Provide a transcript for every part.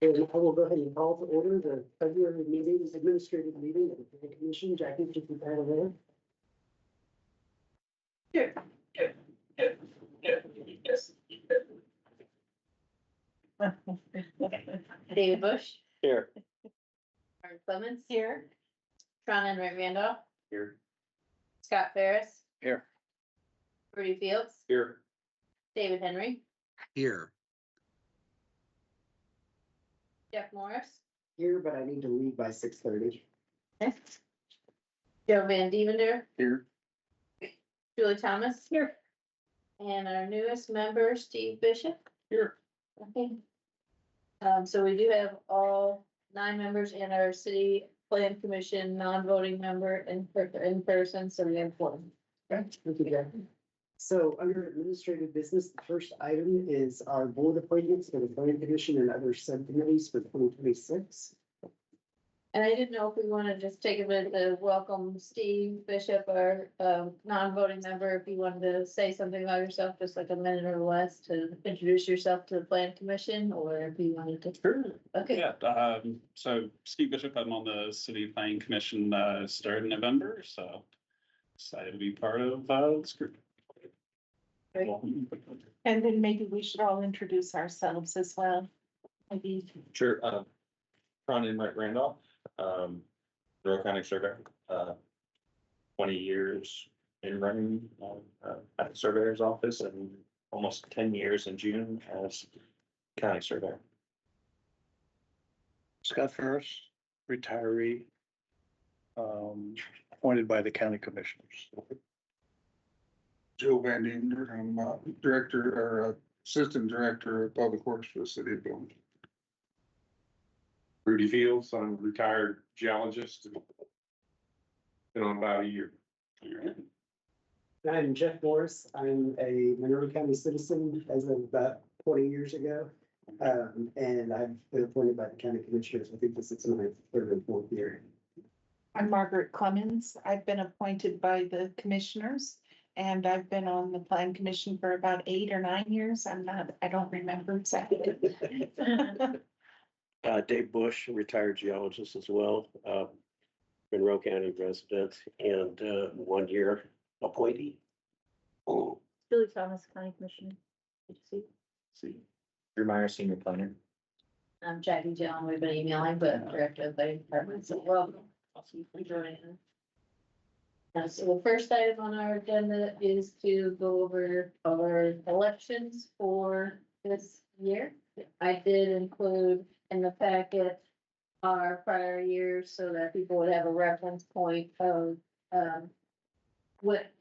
And I will go ahead and call to order the February meeting, administrative meeting of the Planning Commission. Jackie, would you prepare there? David Bush, Here. Martin Clemens here, Sean Enright Randolph, Here. Scott Ferris, Here. Rudy Fields, Here. David Henry, Here. Jeff Morris, Here, but I need to leave by 6:30. Joe Van Divender, Here. Julie Thomas here, and our newest member, Steve Bishop. Here. Okay. So we do have all 9 members in our city plan commission, non-voting member in person, so we have 4. Okay, thank you, Jackie. So under administrative business, the first item is our board appointments for the Planning Commission and other subcommittees for 2026. And I didn't know if we want to just take a minute to welcome Steve Bishop, our non-voting member, if you wanted to say something about yourself, just like a minute or less to introduce yourself to the Plan Commission, or if you wanted to. Sure. Okay. Yeah, so Steve Bishop, I'm on the City Planning Commission, started in November, so excited to be part of this group. Great. And then maybe we should all introduce ourselves as well. Maybe. Sure. Sean Enright Randolph, Monroe County Surveyor, 20 years in running at the surveyor's office and almost 10 years in June as county surveyor. Scott Ferris, retiree, appointed by the county commissioners. Joe Van Diender, I'm director or assistant director of public works for the city of Billings. Rudy Fields, I'm a retired geologist. Been on about a year. I'm Jeff Morris. I'm a Monroe County citizen as of about 20 years ago. And I've been appointed by the county commissioners. I think this is my 3rd and 4th year. I'm Margaret Clemens. I've been appointed by the commissioners and I've been on the plan commission for about 8 or 9 years. I don't remember exactly. Dave Bush, retired geologist as well, Monroe County resident and 1 year appointee. Julie Thomas, County Commissioner. Good to see. Drew Meyer, senior planner. I'm Jackie John, we've been emailing, but director of the department, so welcome. Awesome for joining us. So the first item on our agenda is to go over our elections for this year. I did include in the packet our prior years so that people would have a reference point of what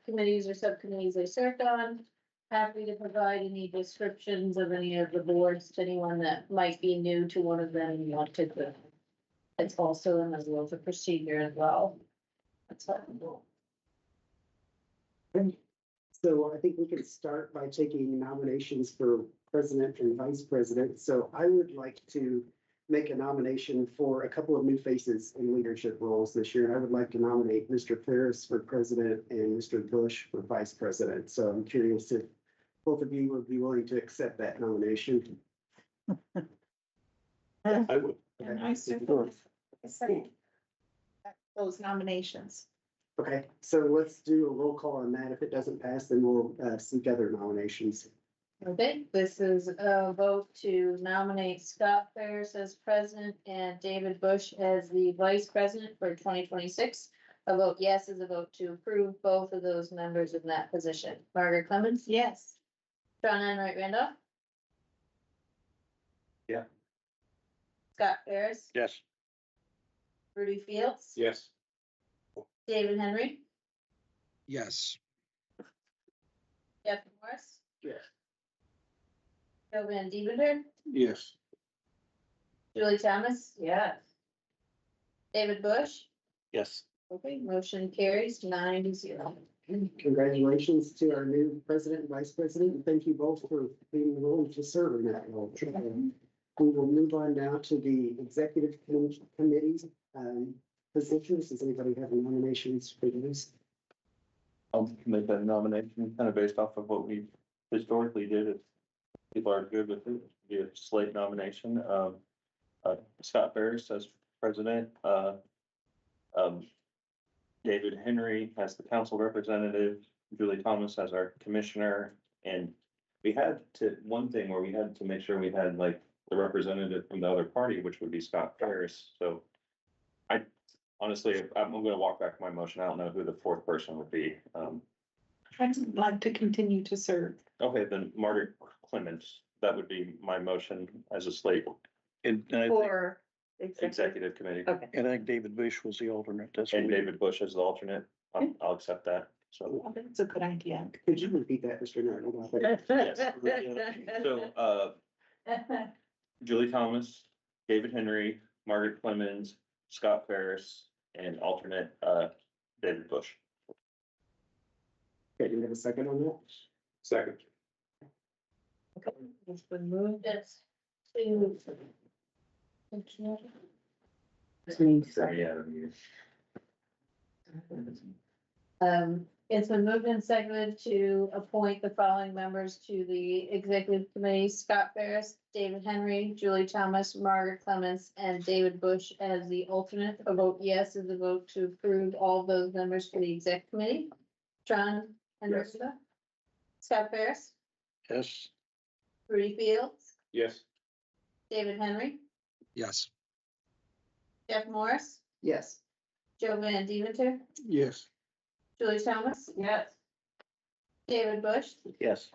committees or subcommittees they served on. Happy to provide any descriptions of any of the boards to anyone that might be new to one of them and wanted to. It's also in the rules of procedure as well. That's what I'm doing. So I think we can start by taking nominations for president and vice president. So I would like to make a nomination for a couple of new faces in leadership roles this year. And I would like to nominate Mr. Ferris for president and Mr. Bush for vice president. So I'm curious if both of you would be willing to accept that nomination. I would. And I support those nominations. Okay, so let's do a roll call on that. If it doesn't pass, then we'll seek other nominations. Okay, this is a vote to nominate Scott Ferris as president and David Bush as the vice president for 2026. A vote yes is a vote to approve both of those members in that position. Margaret Clemens? Yes. Sean Enright Randolph? Yeah. Scott Ferris? Yes. Rudy Fields? Yes. David Henry? Yes. Jeff Morris? Yes. Joe Van Divender? Yes. Julie Thomas? Yes. David Bush? Yes. Okay, motion carries 9-0. Congratulations to our new president and vice president, and thank you both for being willing to serve in that role. We will move on now to the executive committees positions. Does anybody have any nominations for these? I'll make that nomination kind of based off of what we historically did. people are good with it, be a slate nomination, Scott Barris as president, David Henry as the council representative, Julie Thomas as our commissioner, and we had to, one thing where we had to make sure we had like the representative from the other party, which would be Scott Barris, so I honestly, I'm gonna walk back my motion, I don't know who the fourth person would be, I'd like to continue to serve. okay, then Margaret Clemens, that would be my motion as a slate And I think, For executive. executive committee. Okay. and I think David Bush was the alternate. That's what And we- David Bush as the alternate, I'll accept that, so. Well, that's a good idea. Could you repeat that, Mr. Norton? So, Julie Thomas, David Henry, Margaret Clemens, Scott Ferris, and alternate, David Bush. Okay, do you have a second on that? Second. It's been moved as to. Sorry, yeah. It's been moved and seconded to appoint the following members to the executive committee: Scott Ferris, David Henry, Julie Thomas, Margaret Clemens, and David Bush as the alternate. A vote yes is a vote to approve all of those members for the exec committee. John Henderson. Scott Ferris, Yes, Rudy Fields, Yes. David Henry, yes, Jeff Morris, Yes. Joe Van Deventer, Yes. Julie Thomas. Yes. David Bush, Yes.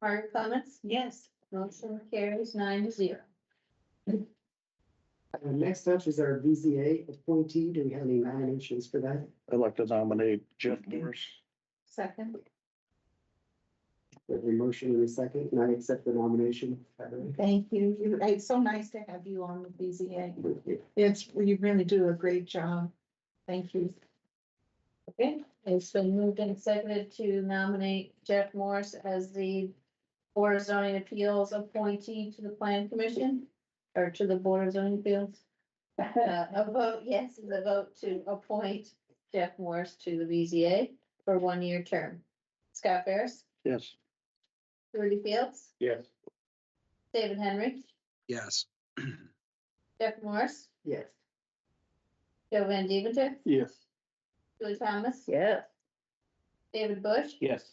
Margaret Clemens. Yes. Motion carries 9-0. Next up is our VZA appointee. Do we have any nominations for that? I'd like to nominate Jeff Morris. Second. We have a motion and a second, and I accept the nomination. Thank you. It's so nice to have you on the BZA. You really do a great job. Thank you. Okay, it's been moved and seconded to nominate Jeff Morris as the Board of Zoning Appeals appointee to the Plan Commission, or to the Board of Zoning Appeals. A vote yes is a vote to appoint Jeff Morris to the BZA for 1-year term. Scott Ferris, Yes. Rudy Fields, Yes. David Henry, Yes. Jeff Morris, Yes. Joe Van Deventer, Yes. Julie Thomas. Yes. David Bush, Yes.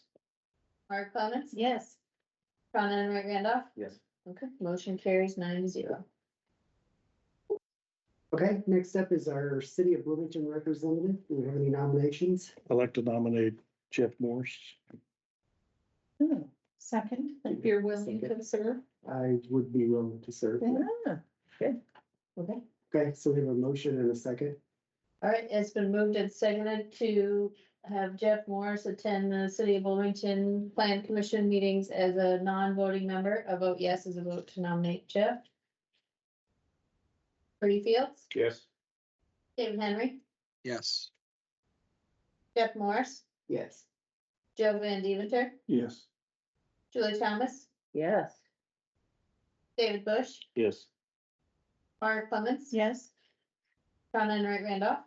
Mark Clemens, Yes. Ron Henry Randolph. Yes. Okay, motion carries 9-0. Okay, next up is our City of Bloomington representative. Do we have any nominations? I'd like to nominate Jeff Morris. Second, if you're willing to serve. I would be willing to serve. Okay. Okay, so we have a motion and a second. All right, it's been moved and seconded to have Jeff Morris attend the City of Bloomington Plan Commission meetings as a non-voting member. A vote yes is a vote to nominate Jeff. Rudy Fields, Yes. David Henry, Yes. Jeff Morris, Yes. Joe Van Deventer, Yes. Julie Thomas. Yes. David Bush, Yes. Margaret Clemens, Yes. Ron Henry Randolph.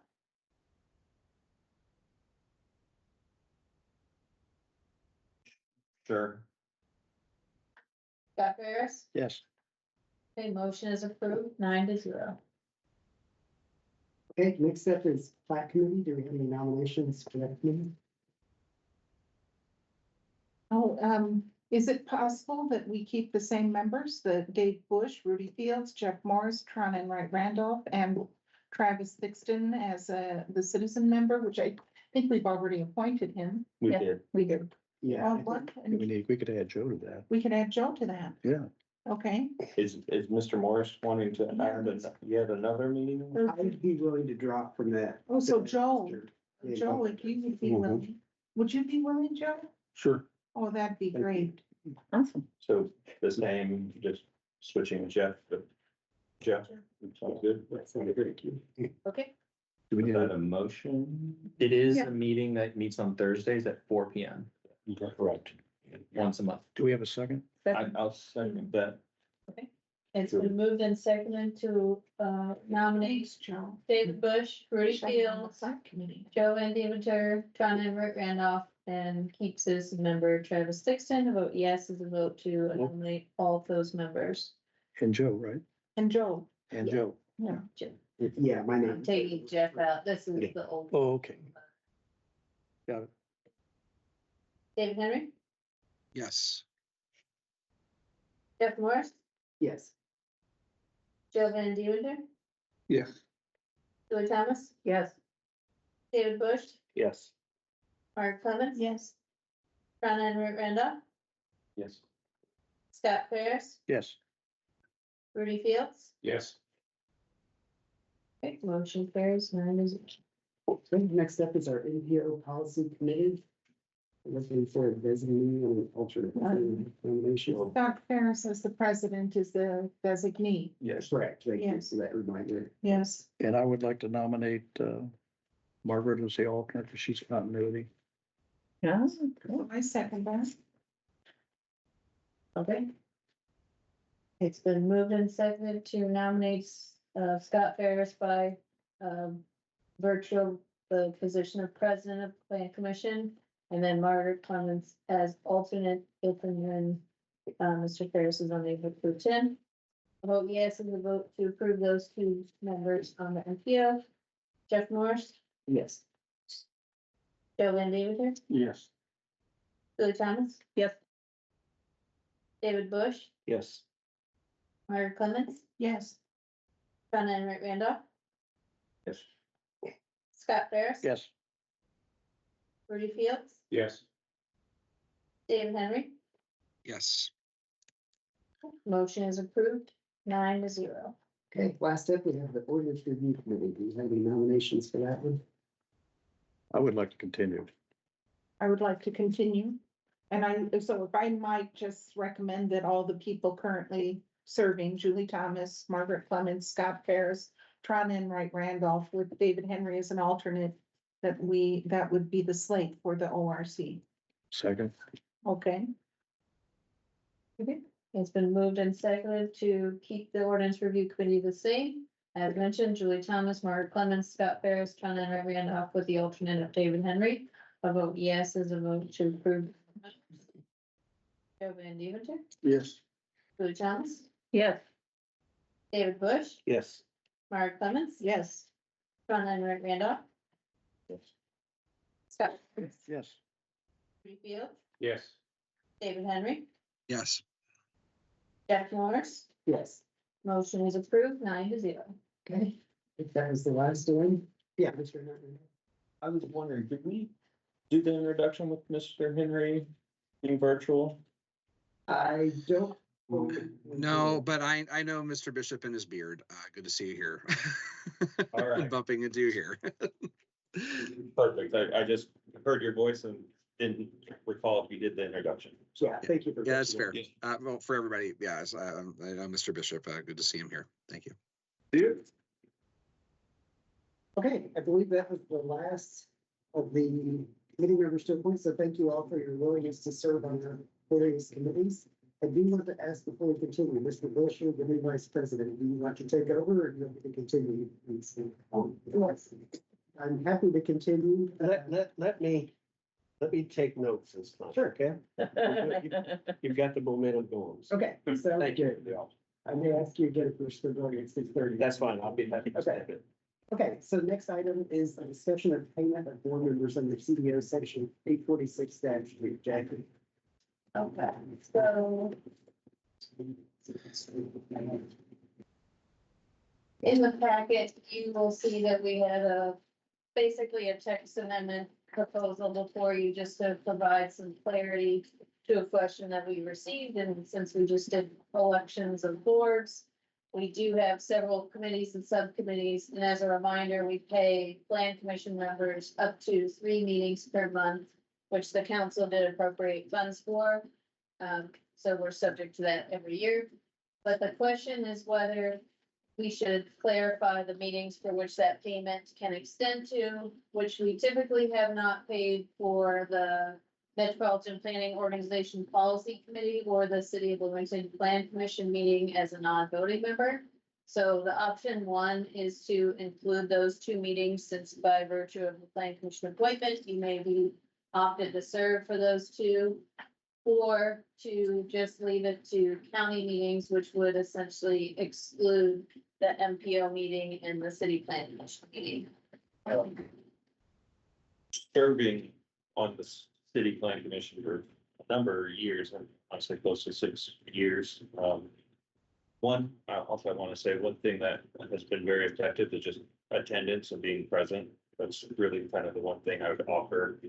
Sure. Scott Ferris. Yes. Okay, motion is approved, 9-0. Okay, next up is Plat Committee. Do we have any nominations for that committee? Oh, is it possible that we keep the same members, the Dave Bush, Rudy Fields, Jeff Morris, Tron and Wright Randolph, and Travis Thixton as the citizen member, which I think we've already appointed him. We Yeah. did. We did. Yeah. I What? We could add Joe to that. We could add Joe to that. Yeah. Okay. Is Mr. Morris wanting to add yet another meeting? I'd be willing to drop from that. Oh, so Joe, Yeah. Joe, if you would be willing, would you be willing, Joe? Sure. Oh, that'd be Thank you. great. Awesome. So the same, just switching Jeff, but Jeff, sounds good. That sounded great. Okay, Do we Is need that a? a motion? It is Yeah. a meeting that meets on Thursdays at 4 PM, Correct. once a month. Do we have a second? I'll second that. it's been moved and seconded to nominate Thanks, Joe. David Bush, Rudy Wish I had on the Fields, Subcommittee. Joe Van Deventer, John Everett Randolph and keep citizen member Travis Sixton. A vote yes is a vote to eliminate all of those members. And Joe, right? And Joe, And Joe. yeah. Yeah, my name. I'm taking Jeff out. This is the old. Oh, okay. Got it. David Henry, Yes. Jeff Morris, Yes. Joe Van Dewinder, Yes. Julie Thomas. Yes. David Bush, Yes. Mark Clemens. Yes. Ron Henry Randolph, Yes. Scott Ferris, Yes. Rudy Fields. Yes. Okay, motion carries 9-0. Okay, next up is our NPO policy committee. Looking for a designee and an alternate nomination. Scott Ferris as the president is the designee. Yes, correct. Thank you Yes. for that reminder. Yes. And I would like to nominate Margaret as the alternate because she's continuity. Yeah. I second that. Okay. It's been moved and seconded to nominate Scott Ferris by virtual the position of president of the Plan Commission, and then Margaret Clemens as alternate if and when Mr. Ferris is unable to attend. A vote yes is a vote to approve those two members on the NPO. Jeff Morris, Yes. Joe Van Dewinder, Yes. Julie Thomas. Yes. David Bush, Yes. Margaret Clemens, Yes. Ron Henry Randolph, Yes. Scott Ferris. Yes. Rudy Fields, Yes. David Henry. Yes. Motion is approved, 9-0. Okay, last up, we have the ordinance review committee. Do you have any nominations for that one? I would like to continue. I would like to continue. And so if I might just recommend that all the people currently serving, Julie Thomas, Margaret Clemens, Scott Ferris, Tron Enright Randolph with David Henry as an alternate, that would be the slate for the ORC. Second. Okay. Okay, it's been moved and seconded to keep the ordinance review committee the same. As mentioned, Julie Thomas, Margaret Clemens, Scott Ferris, Tron Enright Randolph with the alternate of David Henry. A vote yes is a vote to approve. Joe Van Dewinder, Yes. Julie Thomas, Yes. David Bush, Yes. Margaret Clemens, Yes. Tron Enright Randolph, Yes. Scott Yes. Rudy Fields, Yes. David Henry, Yes. Jeff Morris. Yes. Motion is approved, 9-0. Okay, if that was the last one. Yeah, Mr. Henry. I was wondering, did we do the introduction with Mr. Henry being virtual? I don't. No, but I know Mr. Bishop and his beard. Good to see you here. All right. Bumping into you here. Perfect. I just heard your voice and didn't recall if you did the introduction. Yeah, thank you for. Yeah, that's fair. Yes. Well, for everybody, yeah, I know Mr. Bishop. Good to see him here. Thank you. Okay, I believe that was the last of the committee members to appoint, so thank you all for your willingness to serve on the various committees. I do want to ask before we continue, Mr. Bush, you're the new vice president. Do you want to take over or do you want me to continue? I'm happy to continue. Let me take notes this time. Sure. Okay? You've got the momentum going. So Okay, sounds Thank good. you. I may ask you again if we're still going at 6:30. That's fine. I'll be happy to step in. Okay, so next item is a discussion of payment of board members under CDO section 846-3. Jackie. Okay, so in the packet, you will see that we had basically a text amendment proposal before you, just to provide some clarity to a question that we received, and since we just did elections of boards, we do have several committees and subcommittees, and as a reminder, we pay plan commission members up to 3 meetings per month, which the council did appropriate funds for. So we're subject to that every year. But the question is whether we should clarify the meetings for which that payment can extend to, which we typically have not paid for the Metropolitan Planning Organization Policy Committee or the City of Wilmington Plan Commission meeting as a non-voting member. So the option 1 is to include those 2 meetings, since by virtue of the Plan Commission appointment, you may be opted to serve for those two, or to just leave it to county meetings, which would essentially exclude the MPO meeting and the city plan commission meeting. Serving on the city plan commission for a number of years, I'd say close to 6 years. One, I also want to say one thing that has been very effective is just attendance and being present. That's really kind of the one thing I would offer.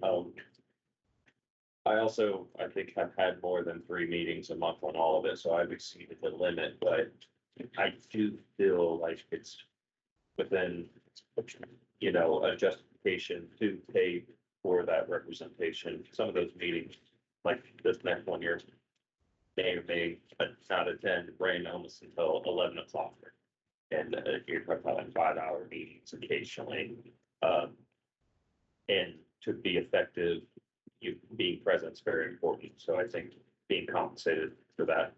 I think I've had more than 3 meetings a month on all of it, so I've exceeded the limit, but I do feel like it's within, a justification to pay for that representation. Some of those meetings, like this next one here, may not attend, rain almost until 11 o'clock. And you're talking about like 5-hour meetings occasionally. And to be effective, being present is very important. So I think being compensated for that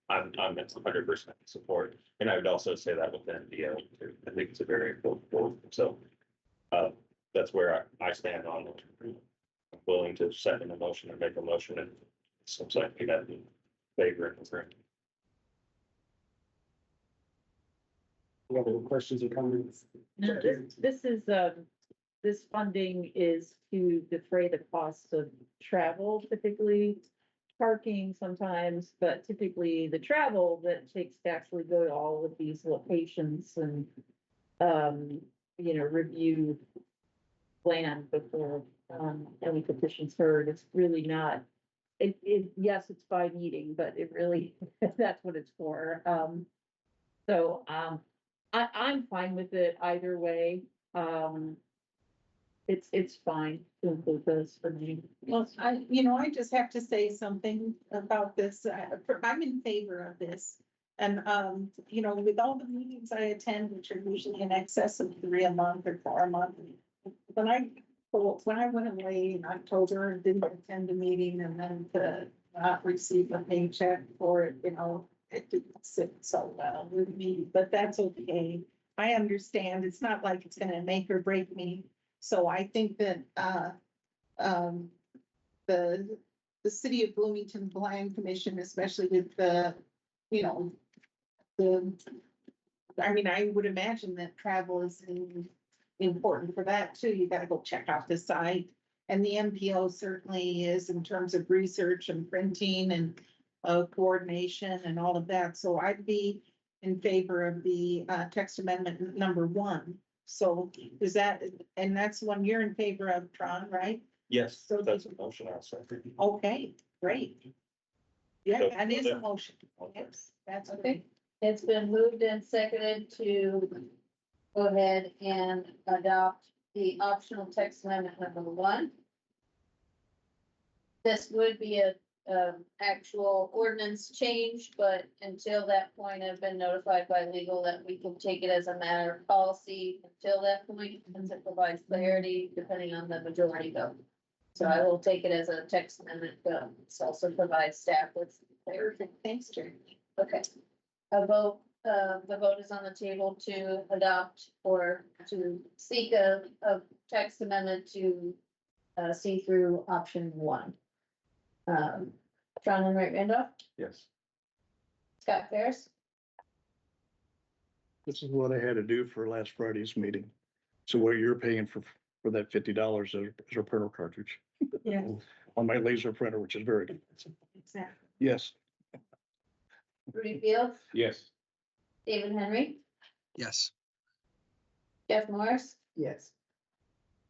I'm 100% support. And I would also say that with NDO too. I think it's a very important goal. So that's where I stand on it. I'm willing to second a motion and make a motion, and seems like we got in favor of it. Any other questions or comments? No, this funding is to defray the costs of travel, typically parking sometimes, but typically the travel that takes to actually go to all of these locations and, review land before, any petitions heard. It's really not, yes, it's by meeting, but it really, that's what it's for. I'm fine with it either way. It's fine to include this for me. Well, I just have to say something about this. I'm in favor of this. And, with all the meetings I attend, which are usually in excess of 3 a month or 4 a month, when I went away in October and didn't attend a meeting and then to not receive a paycheck for it, it didn't sit so well with me, but that's okay. I understand. It's not like it's gonna make or break me. So I think that, the city of Bloomington Plan Commission, especially with I would imagine that travel is important for that too. You gotta go check out the site. And the MPO certainly is in terms of research and printing and coordination and all of that. So I'd be in favor of the text amendment number 1. So is that, and that's one you're in favor of, Tron, right? Yes, So that's a motion also. Okay, great. Yeah, So- that is a motion. Yes, that's okay. It's been moved and seconded to go ahead and adopt the optional text amendment number 1. This would be a actual ordinance change, but until that point, I've been notified by legal that we can take it as a matter of policy until that point, since it provides clarity depending on the majority vote. So I will take it as a text amendment, but it also provides staff with clarity. Thanks, Jeremy. Okay. The vote is on the table to adopt or to seek a text amendment to see through option 1. John and Wright Randolph, Yes. Scott Ferris, This is what I had to do for last Friday's meeting. So what you're paying for that $50 is a printer cartridge Yes, on my laser printer, which is very good. exactly. Yes. Rudy Fields, Yes. David Henry, Yes. Jeff Morris, Yes.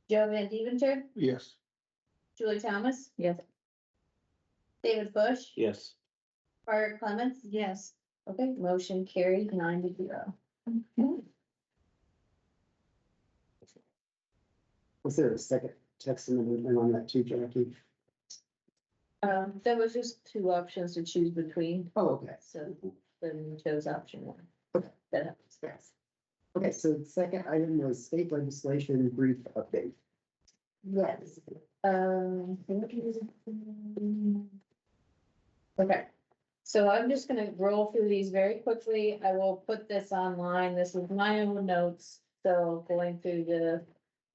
Joe Van Deventer, Yes. Julie Thomas, Yes. David Bush, Yes. Margaret Clements. Yes. Okay, motion carried 9-0. Was there a second text amendment on that too, Jackie? There was just 2 options to choose between, Oh, okay. so then we chose option 1. Okay. That happens. Yes. Okay, so the second item was state legislation brief update. Yes. Okay, so I'm just gonna roll through these very quickly. I will put this online. This is my own notes. So going through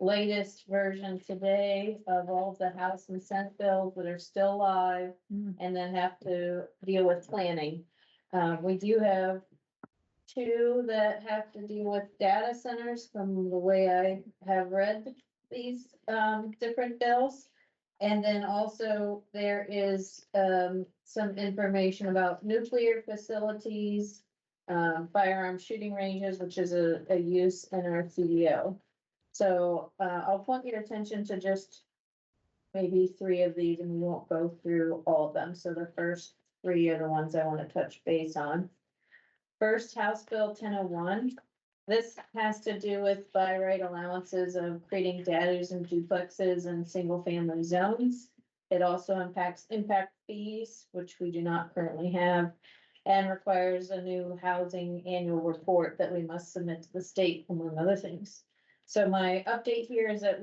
latest version today of all of the House and Senate bills that are still live and then have to deal with planning. We do have two that have to deal with data centers from the way I have read these, different bills. And then also there is, some information about nuclear facilities, firearm shooting ranges, which is a use in our CDO. So, I'll point your attention to just maybe three of these, and we won't go through all of them. So the first three are the ones I want to touch base on. First, House Bill 1001. This has to do with by right allowances of creating datas and duplexes and single-family zones. It also impacts impact fees, which we do not currently have, and requires a new housing annual report that we must submit to the state, among other things. So my update here is that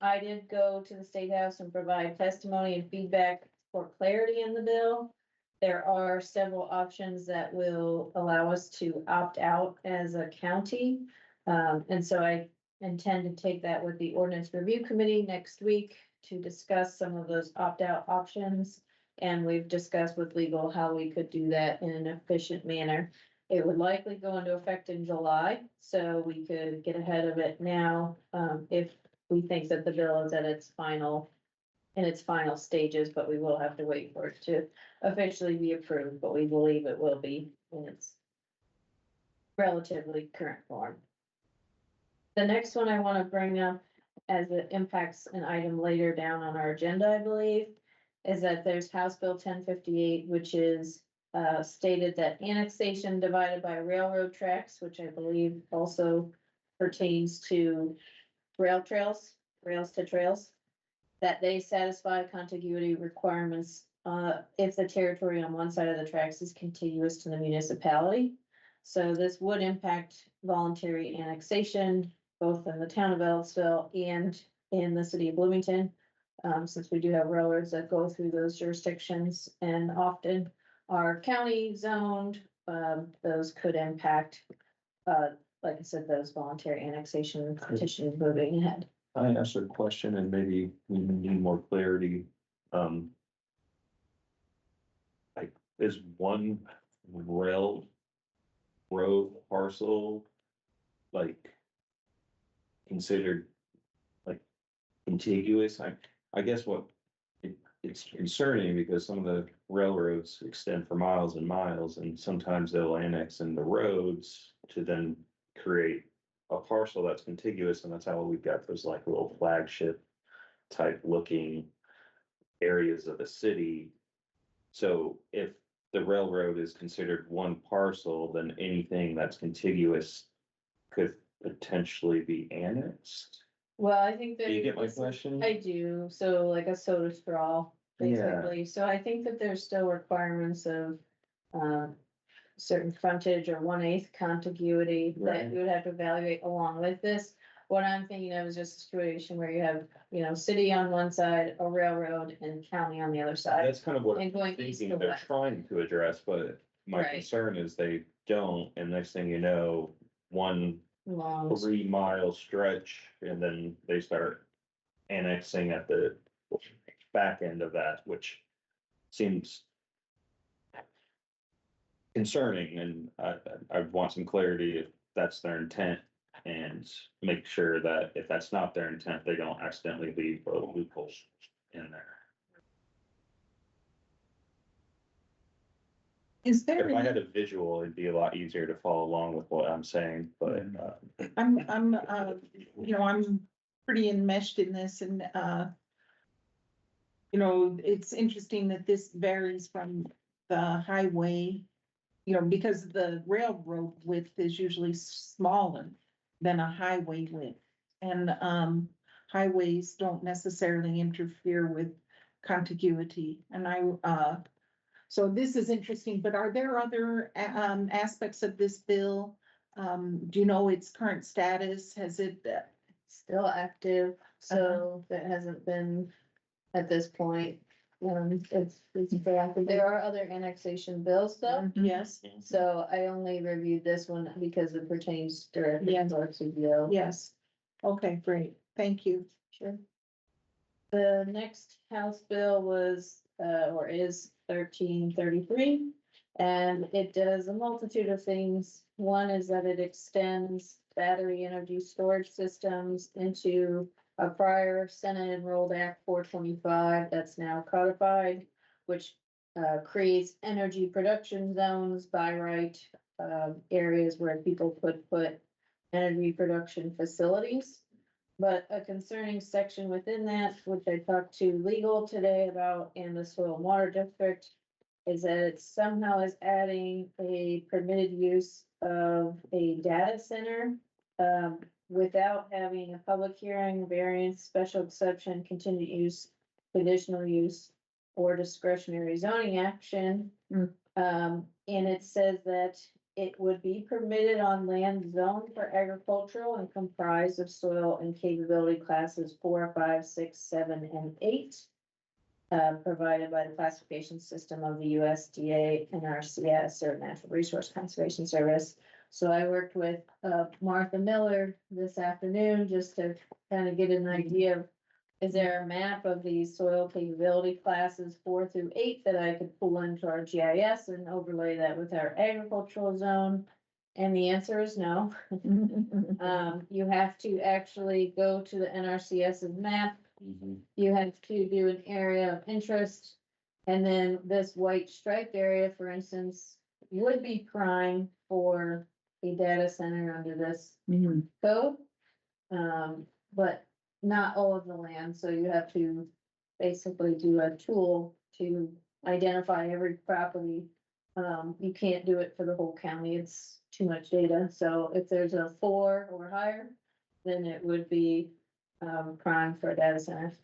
I did go to the State House and provide testimony and feedback for clarity in the bill. There are several options that will allow us to opt out as a county. And so I intend to take that with the ordinance review committee next week to discuss some of those opt-out options. And we've discussed with legal how we could do that in an efficient manner. It would likely go into effect in July, so we could get ahead of it now, if we think that the bill is in its final stages, but we will have to wait for it to officially be approved, but we believe it will be in its relatively current form. The next one I want to bring up, as it impacts an item later down on our agenda, I believe, is that there's House Bill 1058, which is stated that annexation divided by railroad tracks, which I believe also pertains to rails to trails, that they satisfy contiguity requirements if the territory on one side of the tracks is contiguous to the municipality. So this would impact voluntary annexation, both in the town of Ellisville and in the city of Bloomington, since we do have railroads that go through those jurisdictions and often are county zoned. Those could impact, like I said, those voluntary annexation petitions moving ahead. I asked a question and maybe we need more clarity. Like, is one railroad parcel like considered like contiguous? I guess what it's concerning because some of the railroads extend for miles and miles, and sometimes they'll annex into roads to then create a parcel that's contiguous, and that's how we've got those like little flagship type looking areas of the city. So if the railroad is considered one parcel, then anything that's contiguous could potentially be annexed. Well, I think that. Do you get my question? I do, so like a soda straw, basically, so I think that there's still requirements of, certain frontage or 1/8 contiguity that Right. you would have to evaluate along with this. What I'm thinking of is just a situation where you have, city on one side, a railroad, and county on the other side. That's kind of what And I'm going east thinking to they're west. trying to address, but my Right. concern is they don't, and next thing you know, one Long, 3 mile stretch, and then they start annexing at the back end of that, which seems concerning, and I want some clarity if that's their intent, and make sure that if that's not their intent, they don't accidentally leave a loophole in there. Is there, If I had a visual, it'd be a lot easier to follow along with what I'm saying, but I'm pretty enmeshed in this and, it's interesting that this varies from the highway, because the railroad width is usually smaller than a highway width. And, highways don't necessarily interfere with contiguity. And so this is interesting, but are there other, aspects of this bill? Do you know its current status? Has it, still active, so that hasn't been at this point. It's still active. There are other annexation bills though. yes, So I only reviewed this one because it pertains directly Yeah. to our CBO. yes. Okay, great. Thank you. Sure. The next House bill was, or is 1333. And it does a multitude of things. One is that it extends battery energy storage systems into a prior Senate enrolled Act 425 that's now codified, which creates energy production zones by right, areas where people could put energy production facilities. But a concerning section within that, which I talked to legal today about in the soil and water district, is that it somehow is adding a permitted use of a data center, without having a public hearing, variance, special exception, contingent use, conditional use, or discretionary zoning action. And it says that it would be permitted on land zoned for agricultural and comprised of soil and capability classes 4, 5, 6, 7, and 8. Provided by the classification system of the USDA and NRCS, or Natural Resource Conservation Service. So I worked with Martha Miller this afternoon just to kind of get an idea of, is there a map of these soil capability classes 4 through 8 that I could pull into our GIS and overlay that with our agricultural zone? And the answer is no. You have to actually go to the NRCS's map. You have to do an area of interest. And then this white striped area, for instance, would be prime for a data center under this code. But not all of the land, so you have to basically do a tool to identify every property. You can't do it for the whole county, it's too much data. So if there's a 4 or higher, then it would be prime for a data center.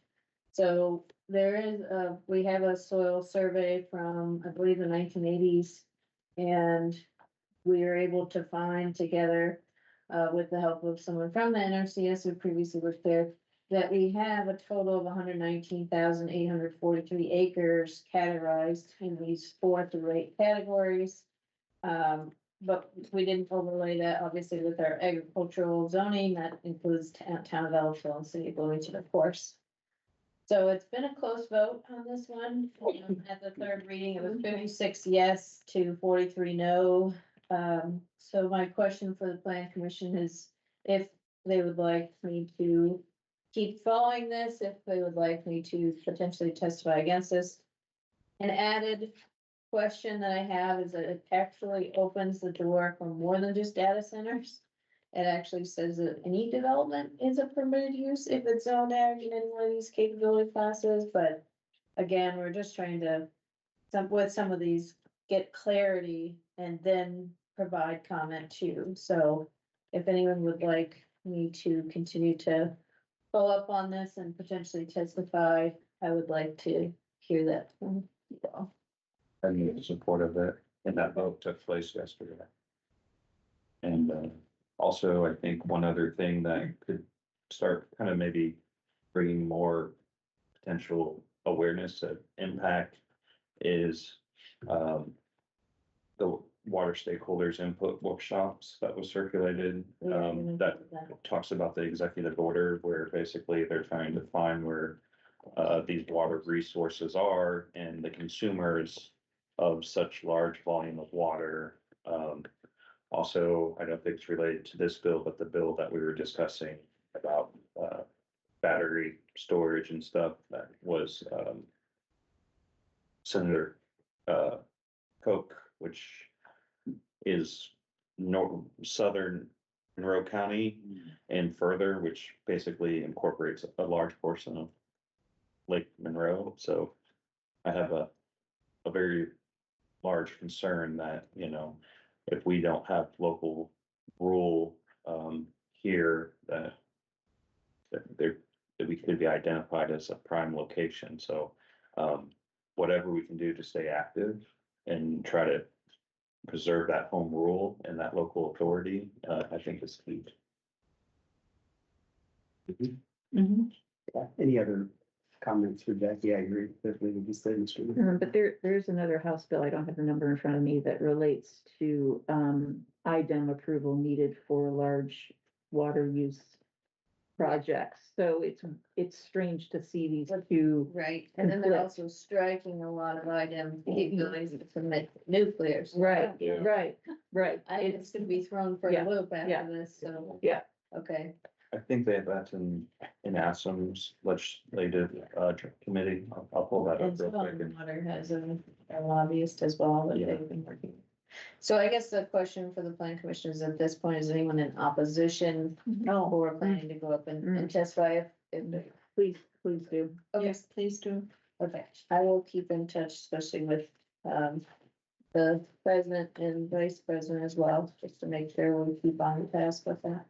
So there is we have a soil survey from, I believe, the 1980s, and we are able to find together, with the help of someone from the NRCS who previously worked there, that we have a total of 119,843 acres categorized in these 4 through 8 categories. But we didn't overlay that obviously with our agricultural zoning. That includes town of Ellisville and city of Bloomington, of course. So it's been a close vote on this one. At the third reading, it was 56 yes to 43 no. So my question for the plan commission is if they would like me to keep following this, if they would like me to potentially testify against this. An added question that I have is that it actually opens the door for more than just data centers. It actually says that any development is a permitted use if it's zoned ag in any one of these capability classes, but again, we're just trying to, with some of these, get clarity and then provide comment too. So if anyone would like me to continue to follow up on this and potentially testify, I would like to hear that from you all. I'm in support of it, and that vote took place yesterday. And also, I think one other thing that could start kind of maybe bringing more potential awareness of impact is the water stakeholders input workshops that was circulated. That talks about the executive order where basically they're trying to find where these water resources are and the consumers of such large volume of water. Also, I don't think it's related to this bill, but the bill that we were discussing about battery storage and stuff, that was Senator Koch, which is southern Monroe County and further, which basically incorporates a large portion of Lake Monroe. So I have a very large concern that, you know, if we don't have local rule here, that we could be identified as a prime location. So whatever we can do to stay active and try to preserve that home rule and that local authority, I think is key. Any other comments for Jackie? I agree with what you said, Mr. Mayor. But there's another House bill, I don't have the number in front of me, that relates to, IDEM approval needed for large water use projects, so it's strange to see these two. Right, and then they're Conflict. also striking a lot of items, capabilities to commit nuclear. so Right, Yeah. right. I think it's gonna be thrown for Yeah, a loop yeah. after this, so. Yeah. Okay, I think they have that in Assam's legislative, committee. I'll pull that and up real quick. Stone Water has a lobbyist as well that Yeah. they've been working. So I guess the question for the plan commission is at this point, is anyone in opposition No, or planning to go up and testify if, please do. okay, Yes, please do. okay, I will keep in touch, especially with, the president and vice president as well, just to make sure we keep on task with that.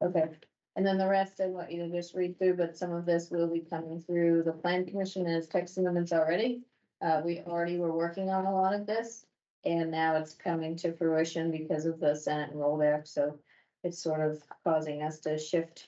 Okay, and then the rest I want you to just read through, but some of this will be coming through the plan commission as text amendments already. We already were working on a lot of this, and now it's coming to fruition because of the Senate rollback, so it's sort of causing us to shift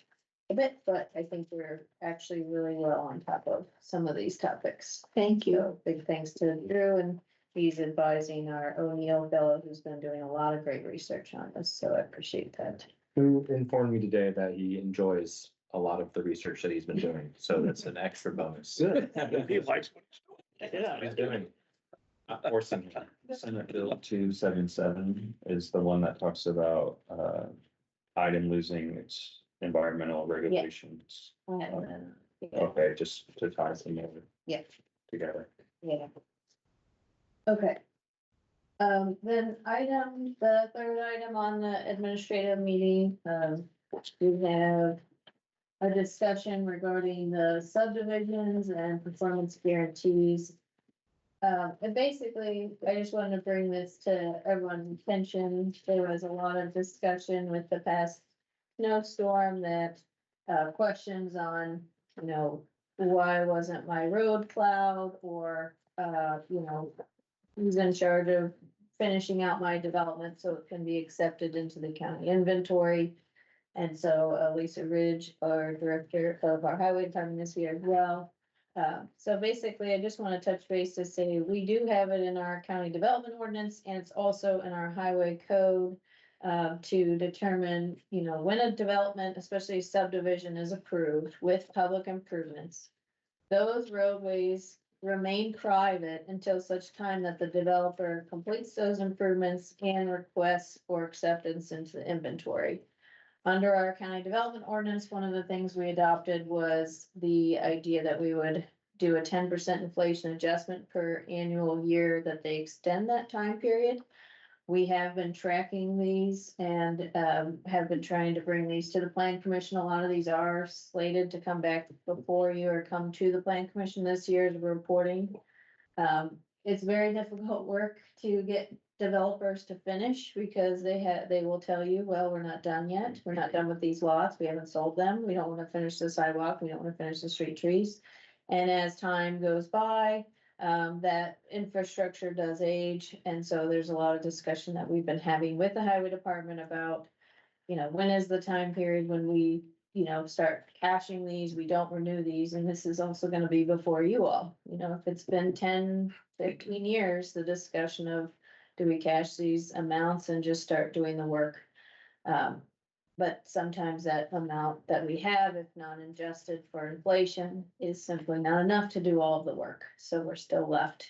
a bit, but I think we're actually really well on top of some of these topics. Thank you. So big thanks to Drew, and he's advising our O'Neill fellow who's been doing a lot of great research on this, so I appreciate that. Who informed me today that he enjoys a lot of the research that he's been doing, so that's an extra bonus. He likes what he's doing. Yeah, he's doing. Or Senate Bill 277 is the one that talks about, item losing its environmental regulations. I had, yeah, Okay, just to tie some over yeah, together. yeah. Okay. Then the third item on the administrative meeting, we have a discussion regarding the subdivisions and performance guarantees. And basically, I just wanted to bring this to everyone's attention. There was a lot of discussion with the past snowstorm that, questions on, why wasn't my road plowed or, who's in charge of finishing out my development so it can be accepted into the county inventory. And so Lisa Ridge, our director of our highway department, is here as well. So basically, I just want to touch base to say we do have it in our county development ordinance, and it's also in our highway code to determine, when a development, especially subdivision, is approved with public improvements. Those roadways remain private until such time that the developer completes those improvements and requests for acceptance into the inventory. Under our county development ordinance, one of the things we adopted was the idea that we would do a 10% inflation adjustment per annual year that they extend that time period. We have been tracking these and have been trying to bring these to the plan commission. A lot of these are slated to come back before you or come to the plan commission this year as we're reporting. It's very difficult work to get developers to finish because they will tell you, well, we're not done yet. We're not done with these lots. We haven't sold them. We don't want to finish the sidewalk. We don't want to finish the street trees. And as time goes by, that infrastructure does age. And so there's a lot of discussion that we've been having with the highway department about, when is the time period when we, start cashing these, we don't renew these, and this is also gonna be before you all. If it's been 10, 15 years, the discussion of, do we cash these amounts and just start doing the work? But sometimes that amount that we have, if not adjusted for inflation, is simply not enough to do all of the work. So we're still left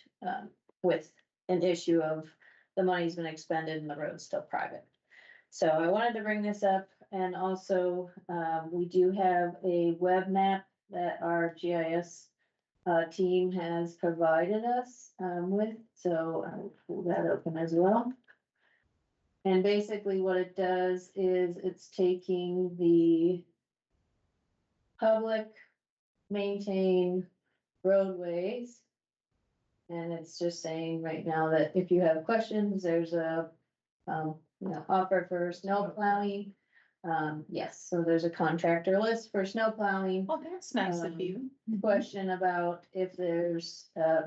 with an issue of the money's been expended and the road's still private. So I wanted to bring this up, and also we do have a web map that our GIS team has provided us with, so I'll pull that open as well. And basically what it does is it's taking the public maintained roadways. And it's just saying right now that if you have questions, there's a, offer for snow plowing. Yes, so there's a contractor list for snow plowing. Oh, that's nice of you. Question about if there's, how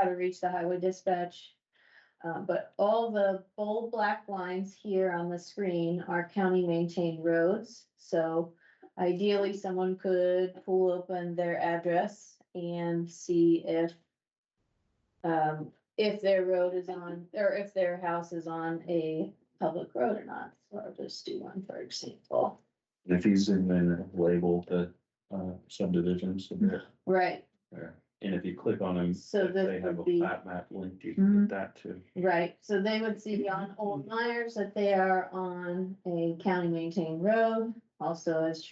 to reach the highway dispatch. But all the bold black lines here on the screen are county maintained roads. So ideally, someone could pull open their address and see if their road is on, or if their house is on a public road or not. So I'll just do one for example. If you zoom in and label the subdivisions in there, Right, and if you click on them, So if this they have a would be- flat map link, you can get that too. right. So they would see on Old Myers that they are on a county maintained road. Also, as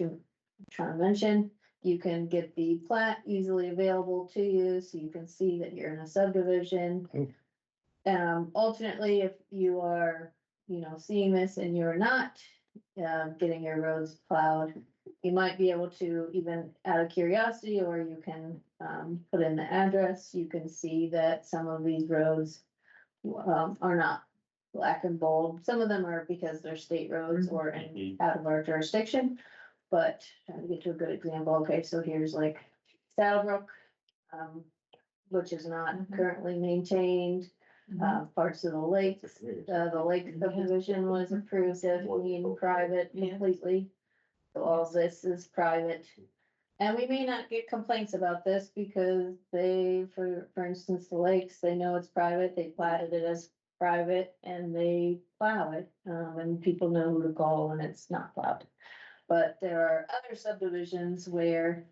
Tron mentioned, you can get the plat easily available to you, so you can see that you're in a subdivision. Alternately, if you are, seeing this and you're not, getting your roads plowed, you might be able to, even out of curiosity, or you can, put in the address, you can see that some of these roads, are not black and bold. Some of them are because they're state roads or out of our jurisdiction. But trying to get to a good example, okay, so here's like Saddlebrook, which is not currently maintained. Parts of the lakes, the lake subdivision was approved as being private completely. So all this is private. And we may not get complaints about this because they, for instance, the lakes, they know it's private, they platted it as private and they plow it. And people know who to call when it's not plowed. But there are other subdivisions where.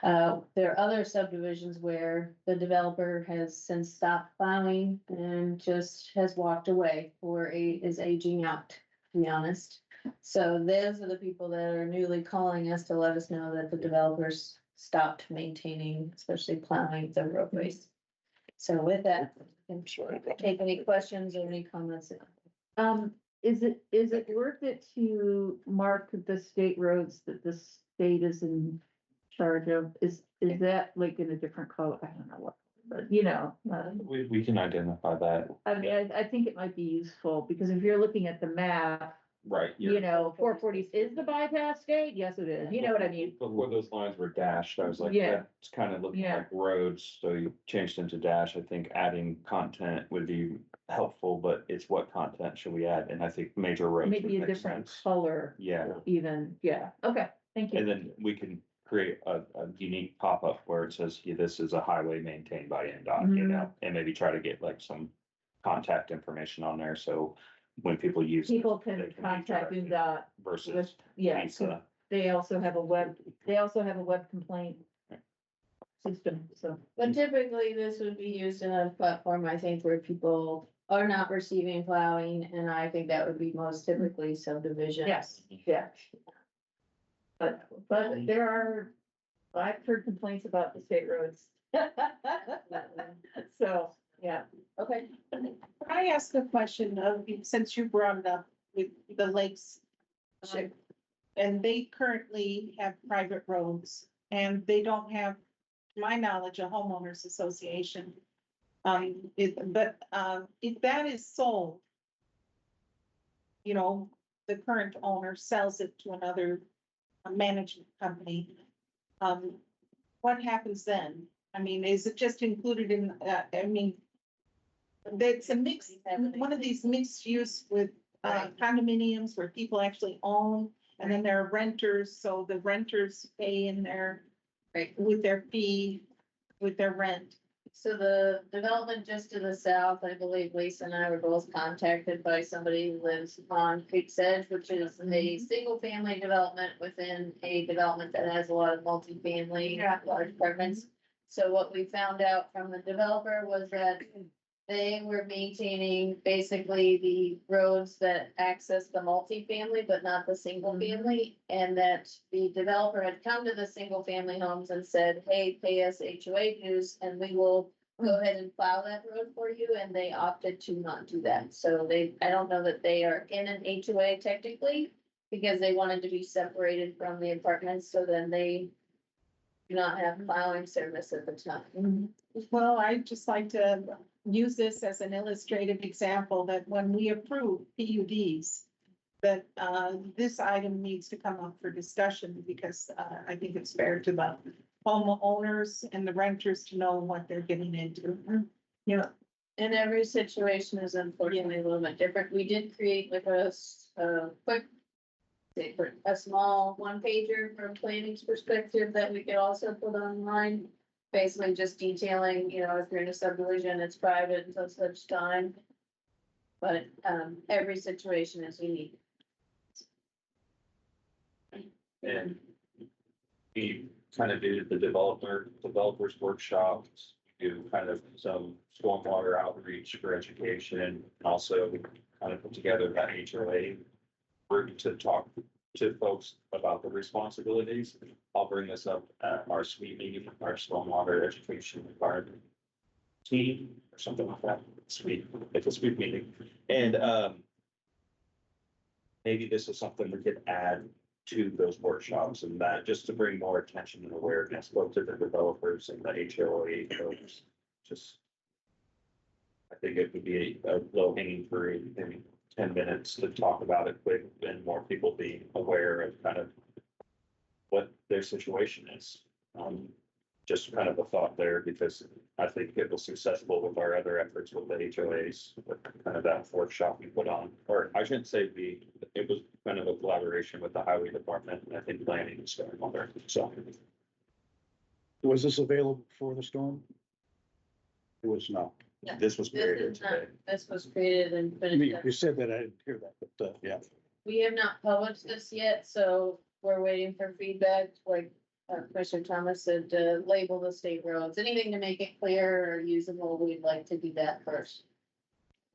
There are other subdivisions where the developer has since stopped plowing and just has walked away or is aging out, to be honest. So those are the people that are newly calling us to let us know that the developers stopped maintaining, especially plowing the roadways. So with that, I'm sure take any questions or any comments. Is it worth it to mark the state roads that the state is in charge of? Is that like in a different color? I don't know what, but We can identify that, I mean, I think it might be useful because if you're looking at the map, right? 440 is the bypass state? Yes, it is. You know what I mean? Before those lines were dashed, I was like, Yeah. that's kind of looking Yeah. like roads, so you changed them to dash. I think adding content would be helpful, but it's what content should we add? And I think major roads would Maybe a make different sense. color Yeah, even. Yeah. Okay. Thank you. and then we can create a unique pop-up where it says, yeah, this is a highway maintained by NDOT, and maybe try to get like some contact information on there, so when people use. it, People they can be contact directed NDOT Versus with, yeah, Lisa. they also have a web complaint system, so. But typically, this would be used in a platform, I think, where people are not receiving plowing, and I think that would be most typically subdivisions. Yes, yeah. But there are, I've heard complaints about the state roads. So, yeah, Okay. Can I ask a question of, since you brought it up with the lakes? Sure. And they currently have private roads and they don't have, to my knowledge, a homeowners association. If that is sold, the current owner sells it to another management company. What happens then? I mean, is it just included in, it's a mix, one of these mixed use with condominiums where people actually own, and then there are renters, so the renters pay in their, with their fee, with their rent. So the development just to the south, I believe Lisa and I were both contacted by somebody who lives on Creek's Edge, which is a single family development within a development that has a lot of multifamily, large apartments. So what we found out from the developer was that they were maintaining basically the roads that access the multifamily, but not the single family. And that the developer had come to the single family homes and said, hey, pay us HOA dues and we will go ahead and plow that road for you. And they opted to not do that. So I don't know that they are in an HOA technically, because they wanted to be separated from the apartments. So then they do not have plowing service at the time. Well, I'd just like to use this as an illustrative example that when we approve PUDs, that this item needs to come up for discussion because I think it's fair to the homeowners and the renters to know what they're getting into. Yeah. And every situation is unfortunately a little bit different. We did create like a quick, a small one pager from planning's perspective that we could also put online. Basically just detailing, if you're in a subdivision, it's private until such time. But, every situation is unique. And we kind of do the developers workshops, do kind of some stormwater outreach for education, and also kind of put together that HOA group to talk to folks about the responsibilities. I'll bring this up at our SWEET meeting, our stormwater education environment team, or something like that. SWEET, it's a SWEET meeting. And, maybe this is something we could add to those workshops, and that just to bring more attention and awareness, both to the developers and the HOA folks. Just, I think it would be a low hanging fruit, maybe 10 minutes to talk about it quick, and more people being aware of kind of what their situation is. Just kind of a thought there, because I think it was successful with our other efforts with the HOAs, with kind of that workshop we put on, or I shouldn't say it was kind of a collaboration with the highway department, and I think planning is going on there, so. Was this available before the storm? It was not. This was created today. This was created and I mean, finished. you said that, I didn't hear that, but, yeah. We have not published this yet, so we're waiting for feedback, like Commissioner Thomas said, to label the state roads. Anything to make it clear or usable, we'd like to do that first.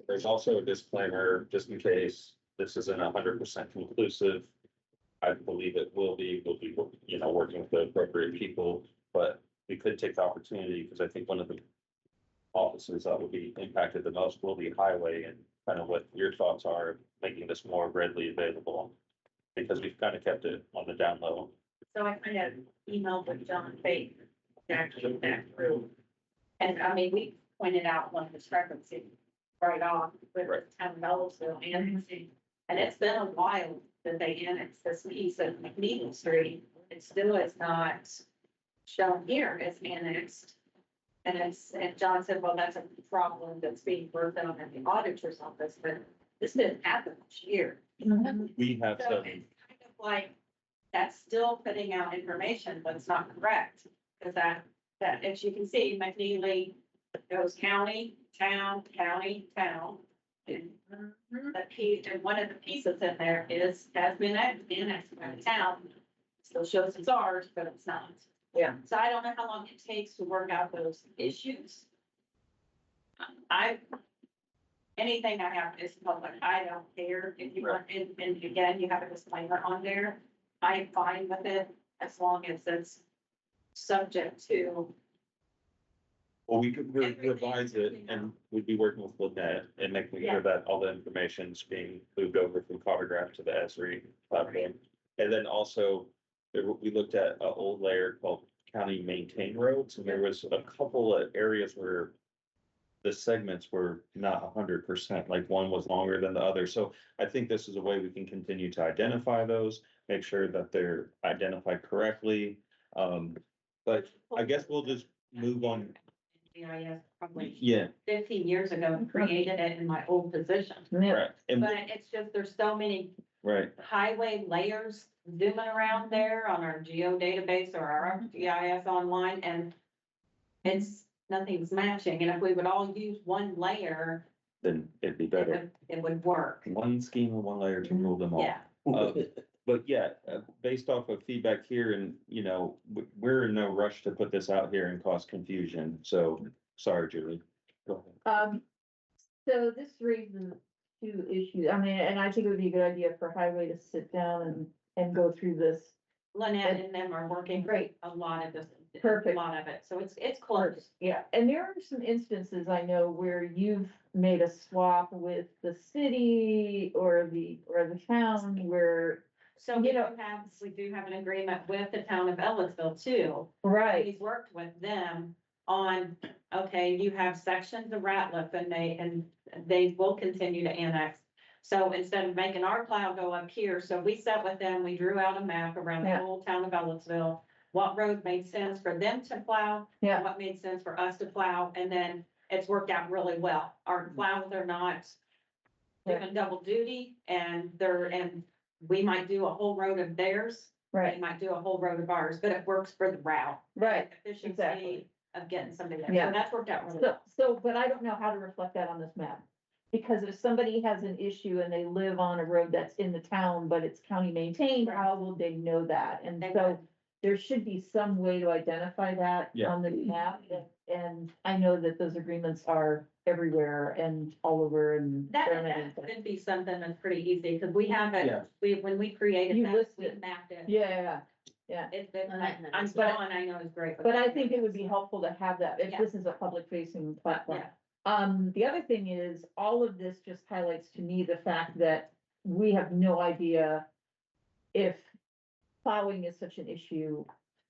There's also a disclaimer, just in case this isn't 100% conclusive. I believe it will be, we'll be, working with the appropriate people, but we could take the opportunity, because I think one of the offices that will be impacted the most will be highway, and kind of what your thoughts are, making this more readily available. Because we've kind of kept it on the down low. So I kind of emailed with John Fate, actually that through. And I mean, we pointed out one discrepancy right off with the town of Ellisville annexing. And it's been a while that they annexed this piece of McNeil Street. It still is not shown here as annexed. And John said, well, that's a problem that's being worked on in the auditor's office, but this didn't happen this year. We have So some, it's kind of like, that's still putting out information, but it's not correct. Because that, as you can see, McNeely goes county, town, county, town. And the piece, and one of the pieces in there has been annexed by the town. Still shows it's ours, but it's not. Yeah. So I don't know how long it takes to work out those issues. Anything I have is public, I don't care if you want, and again, you have a disclaimer on there. I'm fine with it as long as it's subject to. well, we could revise it, and we'd be working with Lynette and making sure that all the information's being moved over from Cartograph to the ESRI platform. And then also, we looked at an old layer called county maintained roads, and there was a couple of areas where the segments were not 100%, like one was longer than the other. So I think this is a way we can continue to identify those, make sure that they're identified correctly. But I guess we'll just move on. GIS probably Yeah, 15 years ago and created it in my old position. right, and, But it's just, there's so many right, highway layers zooming around there on our geo database or our GIS online, and nothing's matching. And if we would all use one layer, then it'd be better. it would work. One scheme or one layer to rule them all. Yeah. But yeah, based off of feedback here, and we're in no rush to put this out here and cause confusion. So sorry, Julie. Go ahead. So this raises two issues. I mean, and I think it would be a good idea for highway to sit down and go through this. Lynette and them are working Great. a lot of this. Perfect. A lot of it. So it's close. Yeah, and there are some instances I know where you've made a swap with the city or the town where. So we do have an agreement with the town of Ellisville too. Right. He's worked with them on, okay, you have sections of Ratliff and they will continue to annex. So instead of making our plow go up here, so we sat with them, we drew out a map around the whole town of Ellisville. What road made sense for them to plow? Yeah. What made sense for us to plow? And then it's worked out really well. Our plows are not doing double duty, and we might do a whole road of theirs. Right. They might do a whole road of ours, but it works for the route. Right, Efficiency exactly. of getting somebody there. Yeah. So that's worked out really well. So, but I don't know how to reflect that on this map. Because if somebody has an issue and they live on a road that's in the town, but it's county maintained, how will they know that? And so there should be some way to identify that Yeah. on the map. And I know that those agreements are everywhere and all over and. That could be something that's pretty easy, because we have Yeah. it, when we created You that, list we it. mapped it. Yeah, It's, But- Dawn, I know is great. with but I that. think it would be helpful to have that if Yeah. this is a public facing platform. Yeah. The other thing is, all of this just highlights to me the fact that we have no idea if plowing is such an issue,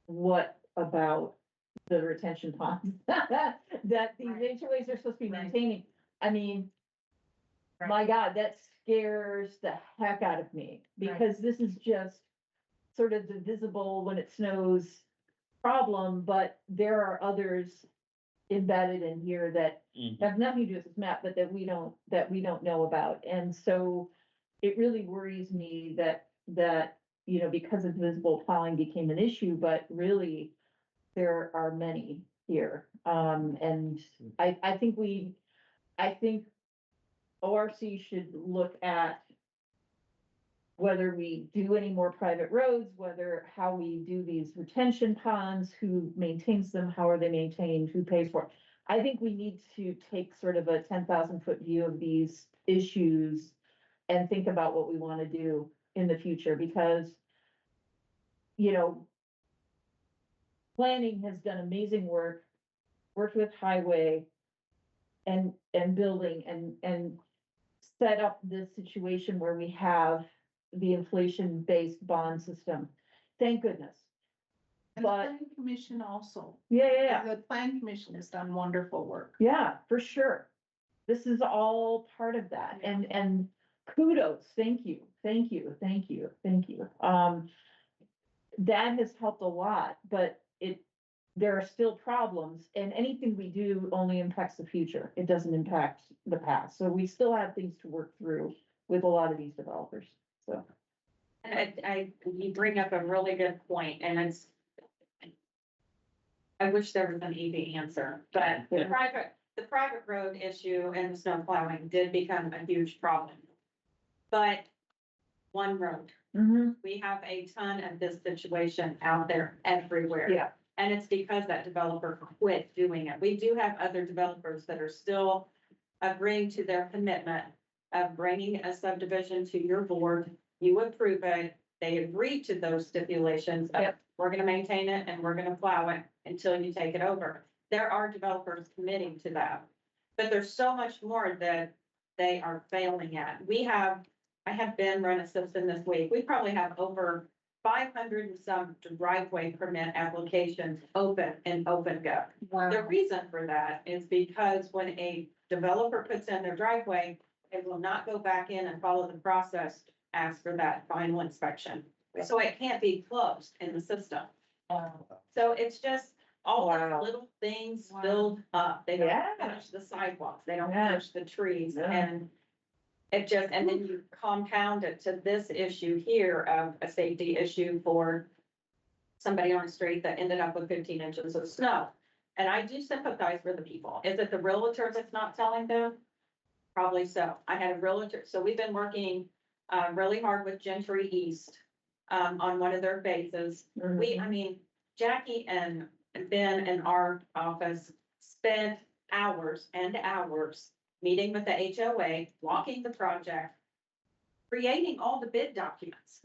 what about the retention ponds that these Right. HOAs are supposed to be Right. maintaining? I mean, Right. my God, that scares the heck out of me, because this is just sort of the visible when it snows problem, but there are others embedded in here that have nothing to do with this map, but that we don't know about. And so it really worries me that, you know, because of visible plowing became an issue, but really there are many here. And I think ORC should look at whether we do any more private roads, how we do these retention ponds, who maintains them, how are they maintained, who pays for it. I think we need to take sort of a 10,000-foot view of these issues and think about what we want to do in the future, because, you know, planning has done amazing work, worked with highway and building and set up this situation where we have the inflation-based bond system. Thank goodness. And the But- planning commission also. Yeah. The plan commission has done wonderful work. Yeah, for sure. This is all part of that, and kudos, thank you. That has helped a lot, but there are still problems, and anything we do only impacts the future. It doesn't impact the past, so we still have things to work through with a lot of these developers, so. And you bring up a really good point, and I wish there was an easy answer, but the private road issue and snow plowing did become a huge problem. But one road, we have a ton of this situation out there everywhere. Yeah. And it's because that developer quit doing it. We do have other developers that are still agreeing to their commitment of bringing a subdivision to your board. You approve it, they agree to those stipulations of, we're gonna maintain it and we're gonna plow it until you take it over. There are developers committing to that, but there's so much more that they are failing at. I had Ben run a system this week. We probably have over 500 and some driveway permit applications open in OpenGov. The reason for that is because when a developer puts in their driveway, it will not go back in and follow the process, ask for that final inspection. So it can't be closed in the system. So it's just all these little things build up. They don't finish the sidewalks, they don't finish the trees, and it just, and then you compound it to this issue here of a safety issue for somebody on the street that ended up with 15 inches of snow. And I do sympathize for the people. Is it the realtor that's not telling them? Probably so. I had a realtor, so we've been working really hard with Gentry East on one of their phases. Jackie and Ben in our office spent hours and hours meeting with the HOA, walking the project, creating all the bid documents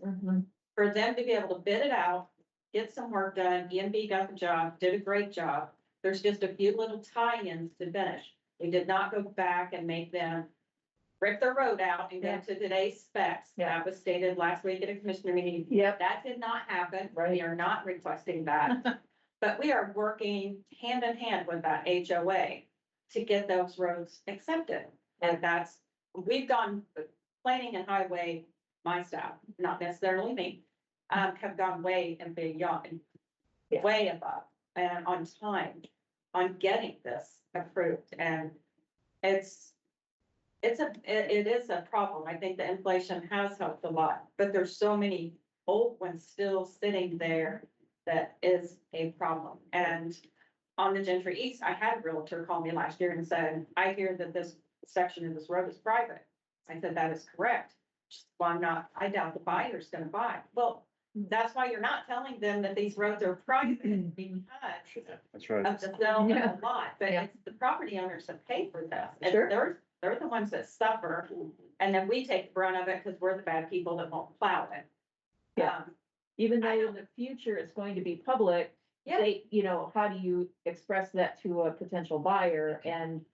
for them to be able to bid it out, get some work done. EMB got the job, did a great job. There's just a few little tie-ins to finish. We did not go back and make them rip the road out and go to today's specs. That was stated last week at a commissioner meeting. That did not happen. We are not requesting that. But we are working hand in hand with that HOA to get those roads accepted. And we've gone, planning and highway, my staff, not necessarily me, have gone way and beyond, way above and on time on getting this approved. And it is a problem. I think the inflation has helped a lot, but there's so many old ones still sitting there that is a problem. And on the Gentry East, I had a realtor call me last year and said, I hear that this section of this road is private. I said, that is correct. Well, I doubt the buyer's gonna buy. Well, that's why you're not telling them that these roads are private because That's right. of the zone Yeah. and the lot, but Yeah. it's the property owners that pay for this. And Sure. they're the ones that suffer, and then we take the brunt of it because we're the bad people that won't plow it. Yeah. Even I though know. in the future it's going to be public, Yeah. they, how do you express that to a potential buyer? And,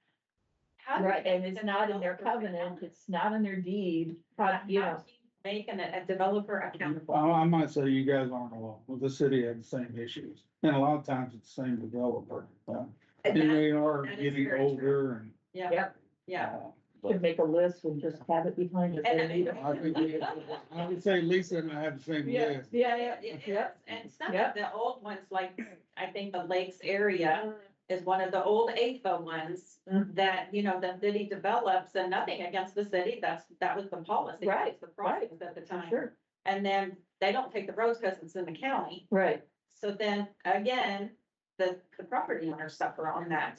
How do you right, and make it's the not in their developer covenant, accountable? it's not in their deed, How do you make a developer accountable? I might say you guys aren't alone. Well, the city had the same issues. And a lot of times it's the same developer. And And that- they are that is getting very older and. Yeah, Yep. yeah. Could make a list and just have it behind us. And- I think I would say Lisa and I have the same Yeah, list. yeah, It yeah, is, yep. and some Yep. of the old ones, like, I think the Lakes area is one of the old AFA ones Mm. that, the city develops, and nothing against the city, that was the policy. that was Right, The process at the For time. sure, And then they don't take the roads because it's in the county. right. So then, again, the property owners suffer on that.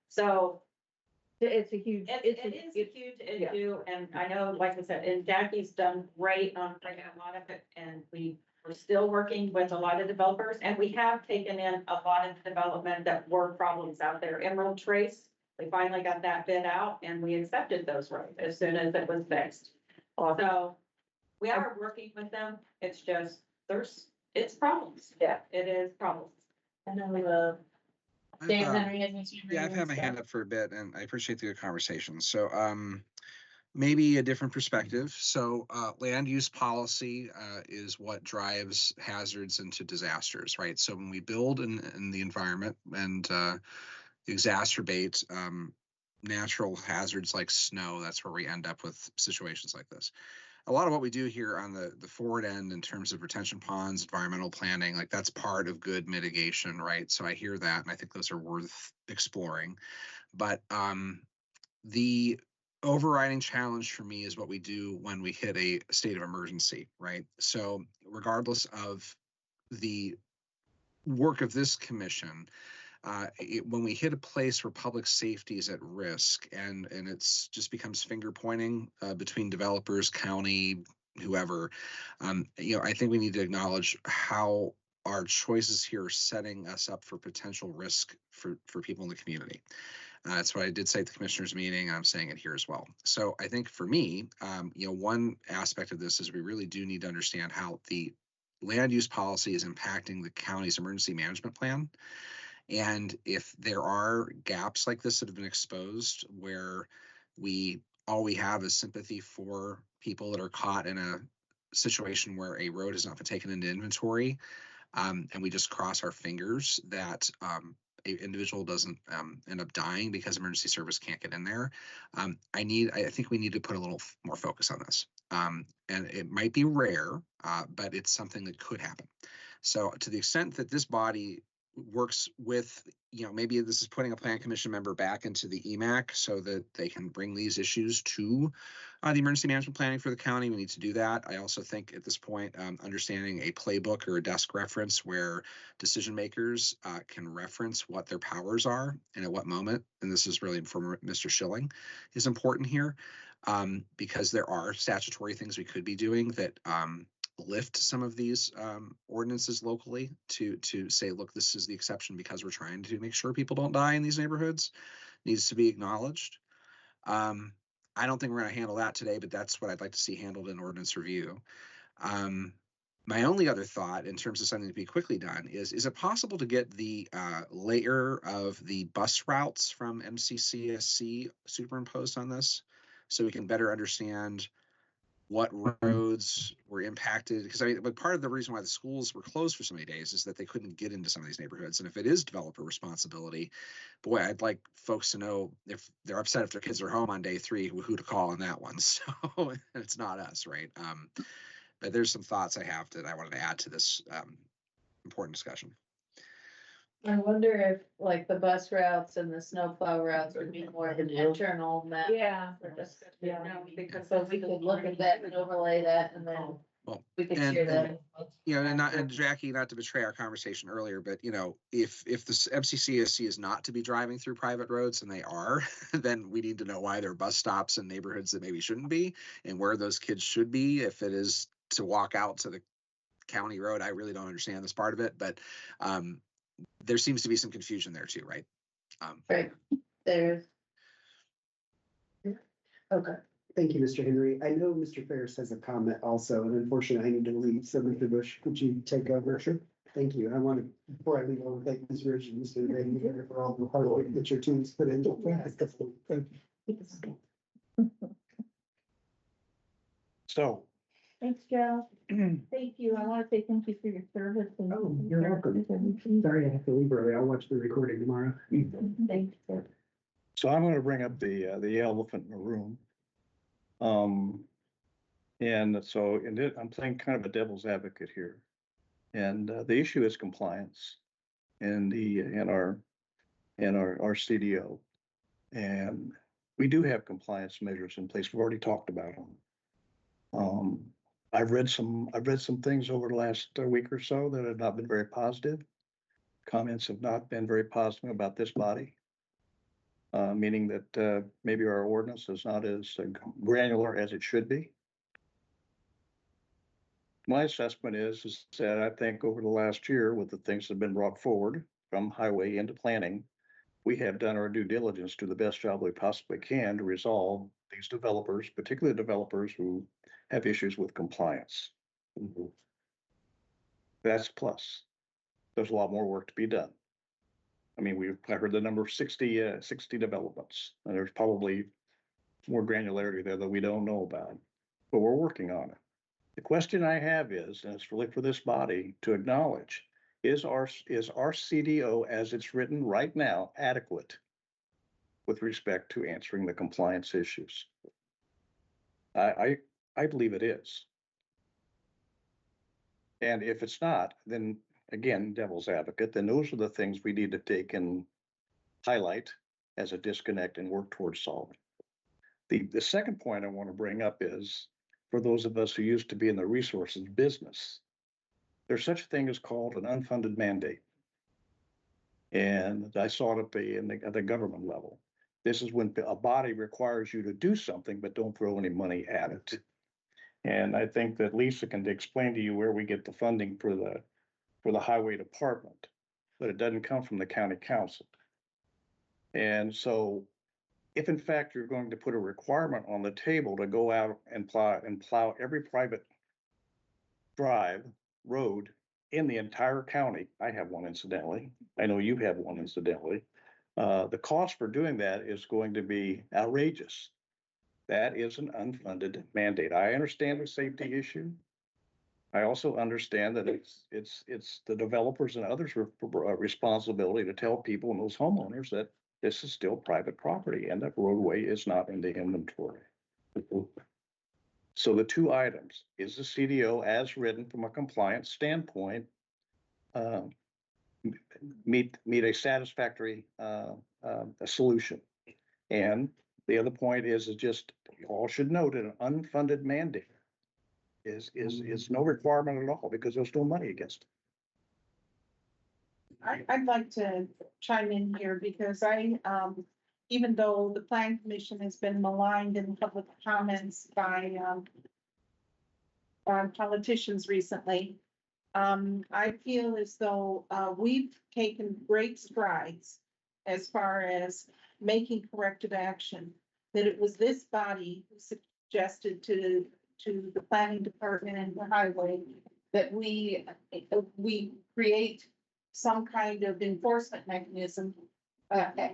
So It's a huge. it is a huge yeah. issue, and I know, like I said, and Jackie's done great on bringing a lot of it, and we're still working with a lot of developers, and we have taken in a lot of development that were problems out there. Emerald Trace, we finally got that bid out, and we accepted those roads as soon as it was fixed. Awesome. So we are working with them, it's just, it's problems. Yeah. It is problems. I know, I've, Dan Henry has. Yeah, I've had my hand up for a bit and I appreciate the good conversation. So, maybe a different perspective. So, land use policy, is what drives hazards into disasters, right? So when we build in the environment and, exacerbate, natural hazards like snow, that's where we end up with situations like this. A lot of what we do here on the forward end in terms of retention ponds, environmental planning, like that's part of good mitigation, right? So I hear that, and I think those are worth exploring. But the overriding challenge for me is what we do when we hit a state of emergency, right? So regardless of the work of this commission, when we hit a place where public safety is at risk and it's just becomes finger pointing between developers, county, whoever, I think we need to acknowledge how our choices here are setting us up for potential risk for people in the community. That's what I did say at the commissioners meeting. I'm saying it here as well. So I think for me, one aspect of this is we really do need to understand how the land use policy is impacting the county's emergency management plan. And if there are gaps like this that have been exposed where all we have is sympathy for people that are caught in a situation where a road has not been taken into inventory, and we just cross our fingers that an individual doesn't end up dying because emergency service can't get in there. I think we need to put a little more focus on this. And it might be rare, but it's something that could happen. So to the extent that this body works with, maybe this is putting a plan commission member back into the EMAC so that they can bring these issues to the emergency management planning for the county. We need to do that. I also think at this point, understanding a playbook or a desk reference where decision makers can reference what their powers are and at what moment, and this is really for Mr. Schilling, is important here, because there are statutory things we could be doing that lift some of these ordinances locally to say, look, this is the exception because we're trying to make sure people don't die in these neighborhoods, needs to be acknowledged. I don't think we're going to handle that today, but that's what I'd like to see handled in ordinance review. My only other thought in terms of something to be quickly done is it possible to get the layer of the bus routes from MCCSC superimposed on this so we can better understand what roads were impacted? Because but part of the reason why the schools were closed for so many days is that they couldn't get into some of these neighborhoods. And if it is developer responsibility, boy, I'd like folks to know if they're upset if their kids are home on day 3, who to call on that one. So it's not us, right? But there's some thoughts I have that I wanted to add to this important discussion. I wonder if like the bus routes and the snowplow routes would be more of an internal map. Yeah. for this. Yeah. No, because So we could look at that and overlay that and then Well, We could and- share that. you know, and Jackie, not to betray our conversation earlier, but you know, if the MCCSC is not to be driving through private roads and they are, then we need to know why there are bus stops in neighborhoods that maybe shouldn't be and where those kids should be. If it is to walk out to the county road, I really don't understand this part of it, but there seems to be some confusion there too, right? Right, there's. Okay. Thank you, Mr. Henry. I know Mr. Ferris has a comment also, and unfortunately I need to leave. So Mr. Bush, could you take over? Sure. Thank you. I want to, before I leave, I want to thank Ms. Rich and Mr. Brady for all the hard work that your teams put in. So, Thanks, Joe. Thank you. I want to say thank you for your service. And Oh, you're welcome. Sorry I have to leave early. I'll watch the recording tomorrow. Thank you. so I'm gonna bring up the elephant in the room. And so, I'm playing kind of a devil's advocate here. And the issue is compliance and our CDO. And we do have compliance measures in place. We've already talked about them. I've read some things over the last week or so that have not been very positive. Comments have not been very positive about this body. Meaning that maybe our ordinance is not as granular as it should be. My assessment is that I think over the last year, with the things that have been brought forward from highway into planning, we have done our due diligence to the best job we possibly can to resolve these developers, particularly developers who have issues with compliance. That's a plus. There's a lot more work to be done. I mean, I heard the number of 60 developments, and there's probably more granularity there that we don't know about, but we're working on it. The question I have is, and it's really for this body to acknowledge, is our CDO as it's written right now adequate with respect to answering the compliance issues? I believe it is. And if it's not, then again, devil's advocate, then those are the things we need to take and highlight as a disconnect and work towards solving. The second point I want to bring up is, for those of us who used to be in the resources business, there's such a thing as called an unfunded mandate. And I saw it at the government level. This is when a body requires you to do something, but don't throw any money at it. And I think that Lisa can explain to you where we get the funding for the highway department, but it doesn't come from the county council. And so if in fact you're going to put a requirement on the table to go out and plow every private road in the entire county, I have one incidentally, I know you have one incidentally, the cost for doing that is going to be outrageous. That is an unfunded mandate. I understand the safety issue. I also understand that it's the developers and others' responsibility to tell people and those homeowners that this is still private property and that roadway is not in the inventory. So the two items, is the CDO as written from a compliance standpoint meet a satisfactory solution? And the other point is just, you all should note that an unfunded mandate is no requirement at all because there's no money against it. I'd like to chime in here because even though the Plan Commission has been maligned in public comments by politicians recently, I feel as though we've taken great strides as far as making corrective action, that it was this body who suggested to the planning department and the highway that we create some kind of enforcement mechanism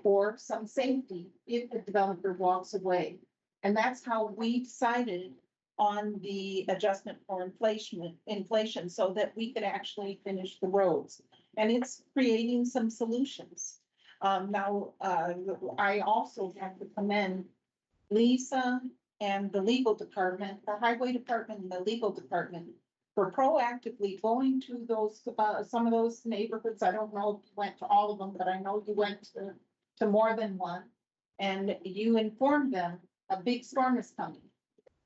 or some safety if the developer walks away. And that's how we decided on the adjustment for inflation so that we could actually finish the roads. And it's creating some solutions. Now, I also have to commend Lisa and the legal department, the highway department and the legal department for proactively going to those, some of those neighborhoods. I don't know if you went to all of them, but I know you went to more than one. And you informed them a big storm is coming.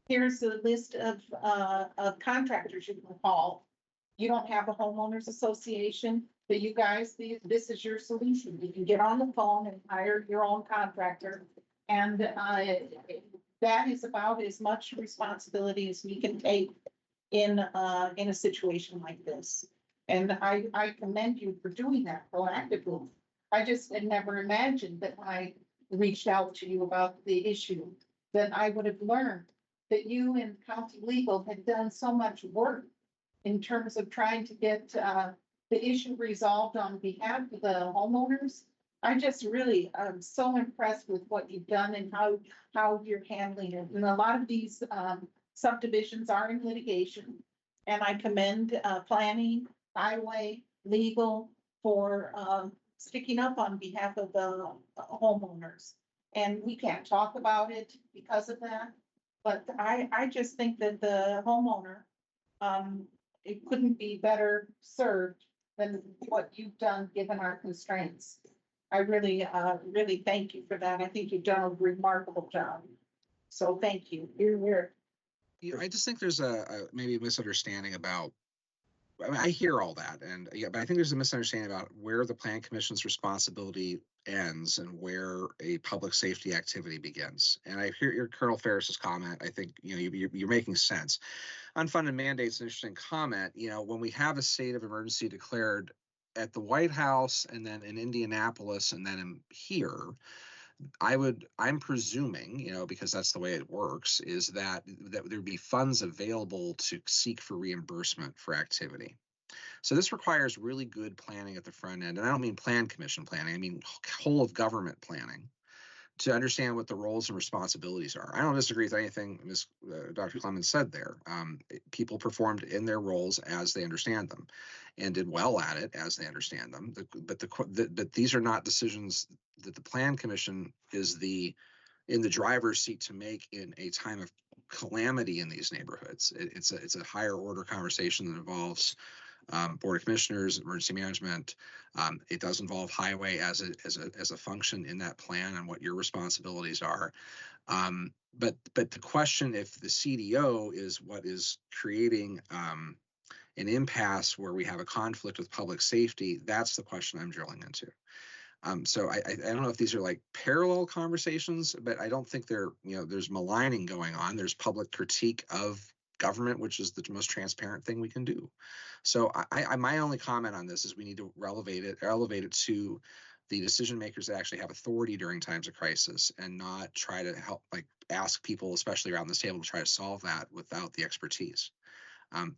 Here's a list of contractors you can call. You don't have a homeowners association, but you guys, this is your solution. You can get on the phone and hire your own contractor. And that is about as much responsibility as we can take in a situation like this. And I commend you for doing that proactively. I just had never imagined that when I reached out to you about the issue, that I would have learned that you and county legal had done so much work in terms of trying to get the issue resolved on behalf of the homeowners. I just really am so impressed with what you've done and how you're handling it. And a lot of these subdivisions are in litigation. And I commend planning, highway, legal for sticking up on behalf of the homeowners. And we can't talk about it because of that. But I just think that the homeowner, it couldn't be better served than what you've done, given our constraints. I really, really thank you for that. I think you've done a remarkable job. So thank you. You're Yeah, I just think there's maybe a misunderstanding about, I mean, I hear all that, and yeah, but I think there's a misunderstanding about where the Plan Commission's responsibility ends and where a public safety activity begins. And I hear your Colonel Ferris's comment. I think, you know, you're making sense. Unfunded mandate's an interesting comment. You know, when we have a state of emergency declared at the White House and then in Indianapolis and then here, I'm presuming, you know, because that's the way it works, is that there'd be funds available to seek for reimbursement for activity. So this requires really good planning at the front end. And I don't mean Plan Commission planning, I mean whole of government planning to understand what the roles and responsibilities are. I don't disagree with anything Dr. Clemens said there. People performed in their roles as they understand them and did well at it as they understand them. But these are not decisions that the Plan Commission is in the driver's seat to make in a time of calamity in these neighborhoods. It's a higher order conversation that involves Board of Commissioners, emergency management. It does involve highway as a function in that plan and what your responsibilities are. But the question, if the CDO is what is creating an impasse where we have a conflict with public safety, that's the question I'm drilling into. So I don't know if these are like parallel conversations, but I don't think there's maligning going on. There's public critique of government, which is the most transparent thing we can do. So my only comment on this is we need to elevate it to the decision makers that actually have authority during times of crisis and not try to help, like ask people, especially around this table, to try to solve that without the expertise.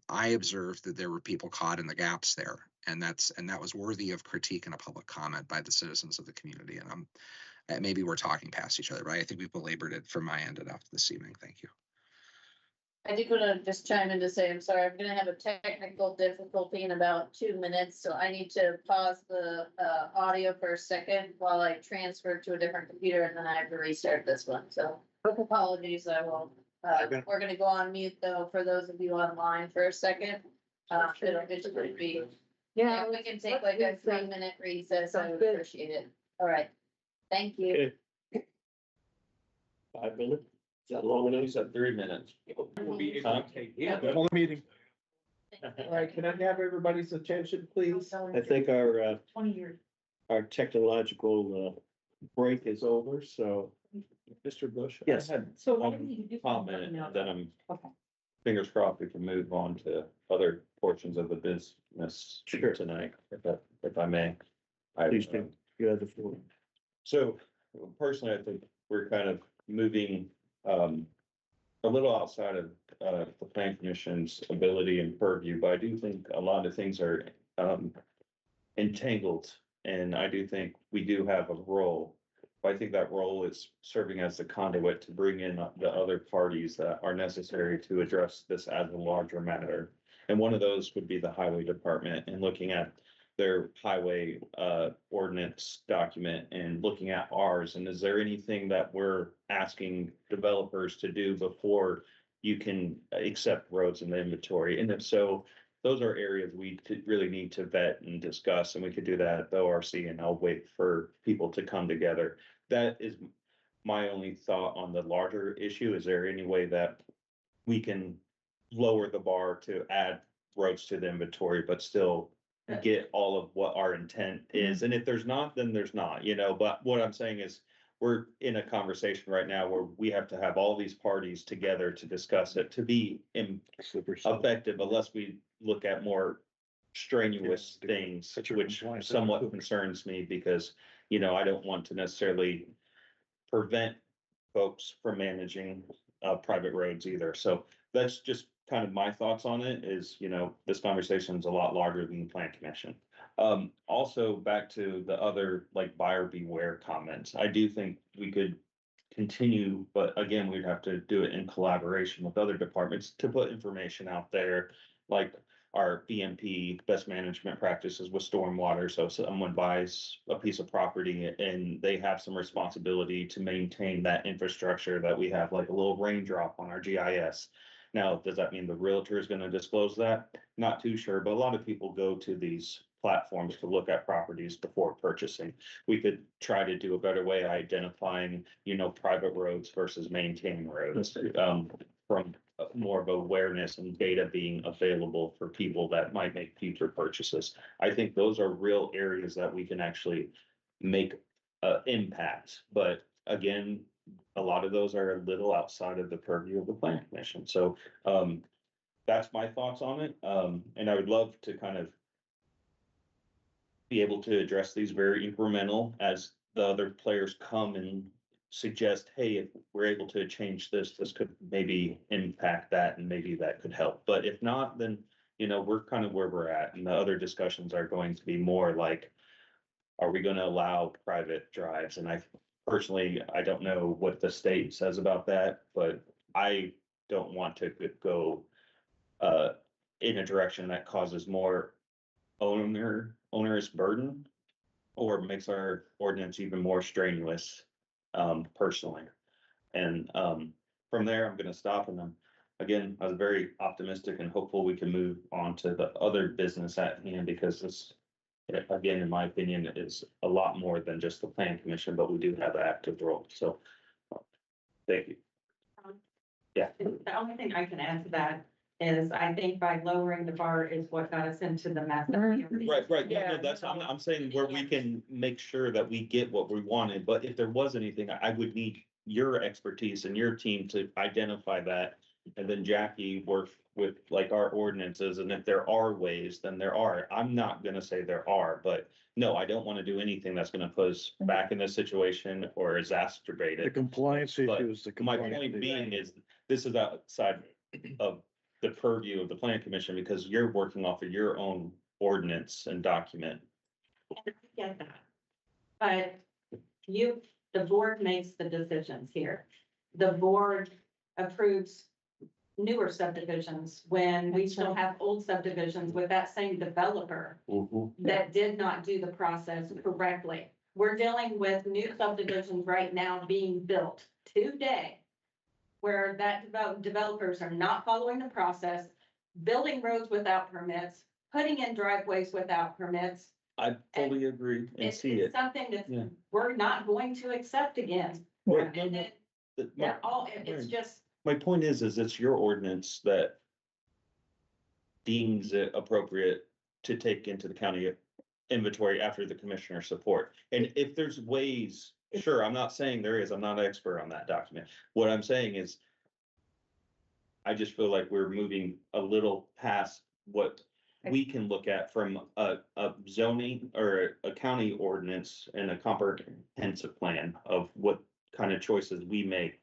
I observed that there were people caught in the gaps there, and that was worthy of critique and a public comment by the citizens of the community. And maybe we're talking past each other, but I think we've belabored it from my end enough this evening. Thank you. I did want to just chime in to say, I'm sorry, I'm gonna have a technical difficulty in about 2 minutes, so I need to pause the audio for a second while I transfer to a different computer, and then I have to restart this one, so quick apologies, I will. We're gonna go on mute though, for those of you online for a second. It'll just be, yeah, we can take like a 3-minute recess, I would appreciate it. All right, thank you. Okay. 5 minutes? Is that long enough? You said 3 minutes. Yeah, the whole meeting. All right, can I have everybody's attention, please? I think 20 years. our technological break is over, so. Mr. Bush? Yes. I had So why one don't you do? comment, and then I'm, Okay. fingers crossed, we can move on to other portions of the business Sure. tonight, if I may. Please do. You have the floor. So personally, I think we're kind of moving a little outside of the plan commission's ability and purview, but I do think a lot of things are entangled. And I do think we do have a role. But I think that role is serving as the conduit to bring in the other parties that are necessary to address this as a larger matter. And one of those would be the highway department and looking at their highway ordinance document and looking at ours. And is there anything that we're asking developers to do before you can accept roads in the inventory? And if so, those are areas we really need to vet and discuss, and we could do that at the ORC, and I'll wait for people to come together. That is my only thought on the larger issue. Is there any way that we can lower the bar to add roads to the inventory, but still get all of what our intent is. And if there's not, then there's not, you know, but what I'm saying is we're in a conversation right now where we have to have all these parties together to discuss it, to be effective, unless we look at more strenuous things, which somewhat concerns me because, you know, I don't want to necessarily prevent folks from managing private roads either. So that's just kind of my thoughts on it is, you know, this conversation is a lot larger than the plan commission. Also back to the other like buyer beware comments. I do think we could continue, but again, we'd have to do it in collaboration with other departments to put information out there, like our BMP, best management practices with stormwater. So someone buys a piece of property and they have some responsibility to maintain that infrastructure that we have, like a little raindrop on our GIS. Now, does that mean the realtor is going to disclose that? Not too sure, but a lot of people go to these platforms to look at properties before purchasing. We could try to do a better way identifying, you know, private roads versus maintaining roads, from more of awareness and data being available for people that might make future purchases. I think those are real areas that we can actually make impact. But again, a lot of those are a little outside of the purview of the plan commission. So that's my thoughts on it. And I would love to kind of be able to address these very incremental as the other players come and suggest, hey, if we're able to change this, this could maybe impact that and maybe that could help. But if not, then, you know, we're kind of where we're at. And the other discussions are going to be more like, are we going to allow private drives? And I personally, I don't know what the state says about that, but I don't want to go in a direction that causes more onerous burden or makes our ordinance even more strenuous, personally. And from there, I'm gonna stop and again, I was very optimistic and hopeful we can move on to the other business at hand because this, again, in my opinion, is a lot more than just the plan commission, but we do have an active role. So thank you. Yeah. The only thing I can add to that is I think by lowering the bar is what got us into the mess. Right. Yeah, no, that's, I'm saying where we can make sure that we get what we wanted, but if there was anything, I would need your expertise and your team to identify that. And then Jackie work with like our ordinances, and if there are ways, then there are. I'm not gonna say there are, but no, I don't want to do anything that's gonna put us back in this situation or exacerbate The it. compliance issue But is the my compliance. point issue. being is, this is outside of the purview of the plan commission because you're working off of your own ordinance and document. And I get that. But the board makes the decisions here. The board approves newer subdivisions when we still have old subdivisions with that same developer that did not do the process correctly. We're dealing with new subdivisions right now being built today where developers are not following the process, building roads without permits, putting in driveways without permits. I fully agree and It's see it. something that Yeah. we're not going to accept again. Right. And then, it's just, My point is it's your ordinance that deems it appropriate to take into the county inventory after the commissioner support. And if there's ways, sure, I'm not saying there is, I'm not an expert on that document. What I'm saying is I just feel like we're moving a little past what we can look at from a zoning or a county ordinance and a comprehensive plan of what kind of choices we make.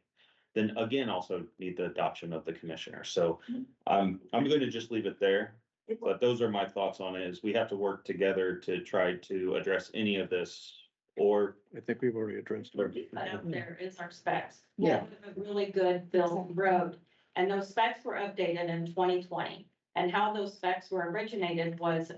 Then again, also need the adoption of the commissioner. So I'm going to just leave it there. But those are my thoughts on it, is we have to work together to try to address any of this, or. I think we've already addressed it. out there is our specs. Yeah. We have a really good built road, and those specs were updated in 2020. And how those specs were originated was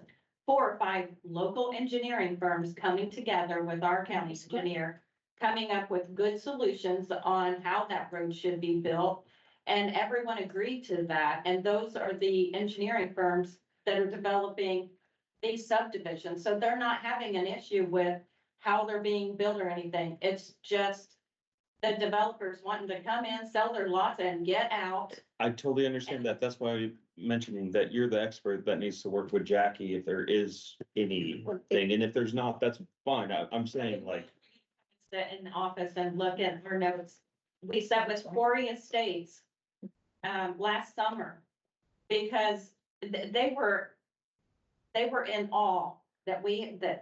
4 or 5 local engineering firms coming together with our county engineer, coming up with good solutions on how that road should be built. And everyone agreed to that. And those are the engineering firms that are developing these subdivisions. So they're not having an issue with how they're being built or anything. It's just the developers wanting to come in, sell their lots and get out. I totally understand that. That's why I'm mentioning that you're the expert that needs to work with Jackie if there is anything, and if there's not, that's fine. I'm saying like, Sit in the office and look at her notes. We sat with Quarry Estates last summer because they were in awe that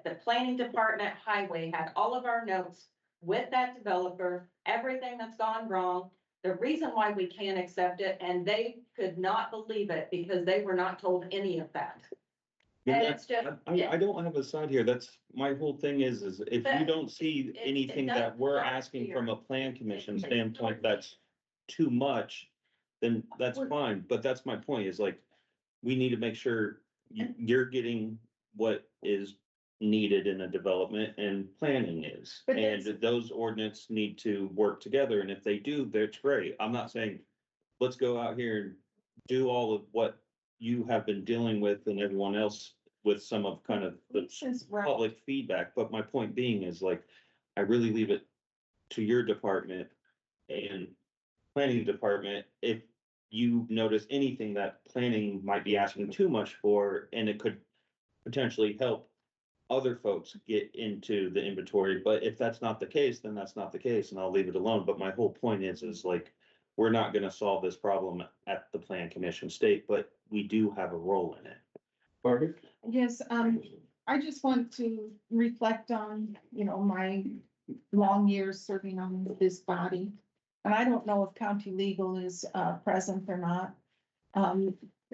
the planning department highway had all of our notes with that developer, everything that's gone wrong, the reason why we can't accept it, and they could not believe it because they were not told any of that. And it's just. I don't have a side here. That's, my whole thing is if you But don't see it anything does that we're not asking appear. from a plan commission standpoint that's too much, then that's fine. But that's my point is like, we need to make sure you're getting what is needed in a development and planning is. But And that's- those ordinance need to work together. And if they do, that's great. I'm not saying, let's go out here and do all of what you have been dealing with and everyone else with some of kind of the This is right. public feedback. But my point being is like, I really leave it to your department and planning department. If you notice anything that planning might be asking too much for, and it could potentially help other folks get into the inventory, but if that's not the case, then that's not the case, and I'll leave it alone. But my whole point is like, we're not gonna solve this problem at the plan commission state, but we do have a role in it. Barbie? Yes, I just want to reflect on, my long years serving on this body. And I don't know if county legal is, present or not.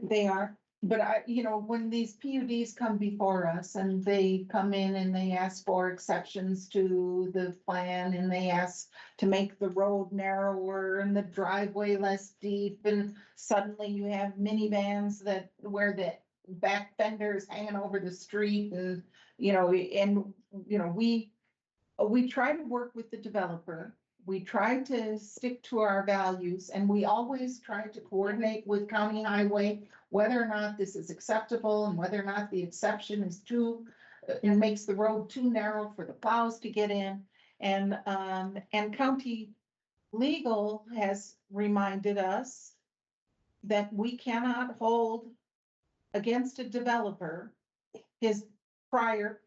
They are, but when these PUDs come before us and they come in and they ask for exceptions to the plan and they ask to make the road narrower and the driveway less deep, and suddenly you have minivans where the back fenders hanging over the street and, we try to work with the developer. We try to stick to our values, and we always try to coordinate with county highway whether or not this is acceptable and whether or not the exception is it makes the road too narrow for the plows to get in. And county legal has reminded us that we cannot hold against a developer his prior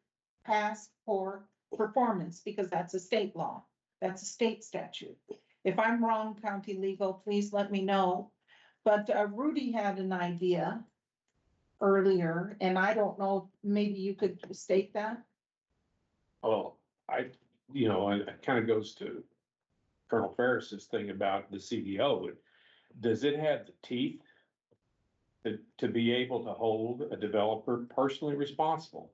past poor performance, because that's a state law. That's a state statute. If I'm wrong, county legal, please let me know. But Rudy had an idea earlier, and I don't know, maybe you could state that? Well, and it kind of goes to Colonel Ferris's thing about the CDO. Does it have the teeth to be able to hold a developer personally responsible?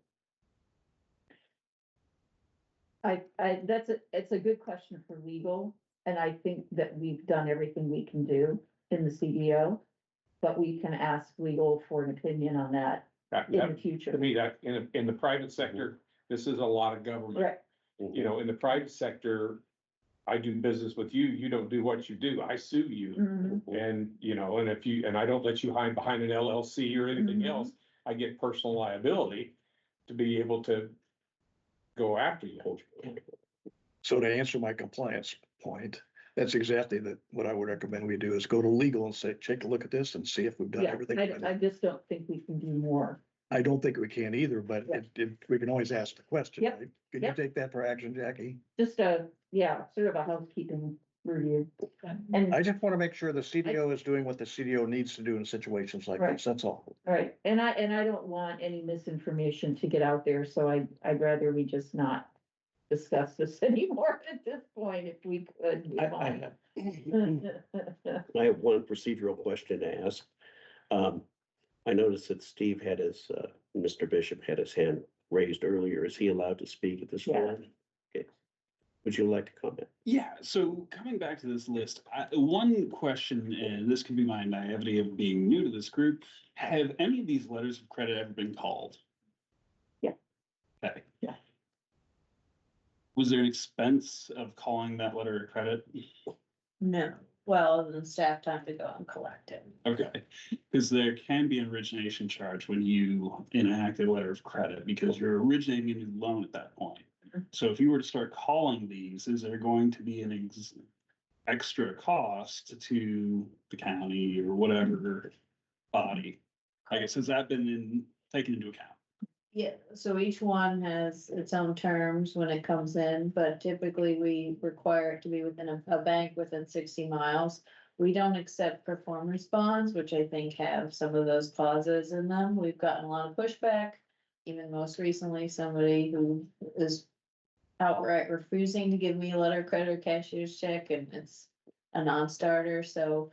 It's a good question for legal, and I think that we've done everything we can do in the CDO. But we can ask legal for an opinion on that in the To future. me, that in the private sector, this is a lot of government. Right, In the private sector, I do business with you, you don't do what you do, I sue you. mhm, And, and I don't let you hide behind an LLC or anything Mhm. else, I get personal liability to be able to go after you. So to answer my compliance point, that's exactly what I would recommend we do is go to legal and say, take a look at this and see if we've done yeah, everything. I just don't think we can do more. I don't think we can either, but Yeah. we can always ask the question, Yep. right? Can you Yep. take that for action, Jackie? Just sort of a housekeeping review. And, I just want to make sure the CDO is doing what the CDO needs to do in situations like Right. this, that's all. right, and I don't want any misinformation to get out there, so I'd rather we just not discuss this anymore at this point, if we could move on. I have one procedural question to ask. I noticed that Steve had Mr. Bishop had his hand raised earlier. Is he allowed to speak at this Yeah. point? Okay. Would you like to comment? Yeah, so coming back to this list, one question, and this can be my naivety of being new to this group, have any of these letters of credit ever been called? Yeah. Okay. Yeah. Was there an expense of calling that letter of credit? No, well, other than staff time to go and collect it. Okay, because there can be an origination charge when you enact a letter of credit, because you're originating a new loan at that point. So if you were to start calling these, is there going to be extra cost to the county or whatever body. I guess, has that been taken into account? Yeah, so each one has its own terms when it comes in, but typically we require it to be within a bank within 60 miles. We don't accept performance bonds, which I think have some of those clauses in them. We've gotten a lot of pushback. Even most recently, somebody who is outright refusing to give me a letter of credit or cashier's check, and it's a non-starter, so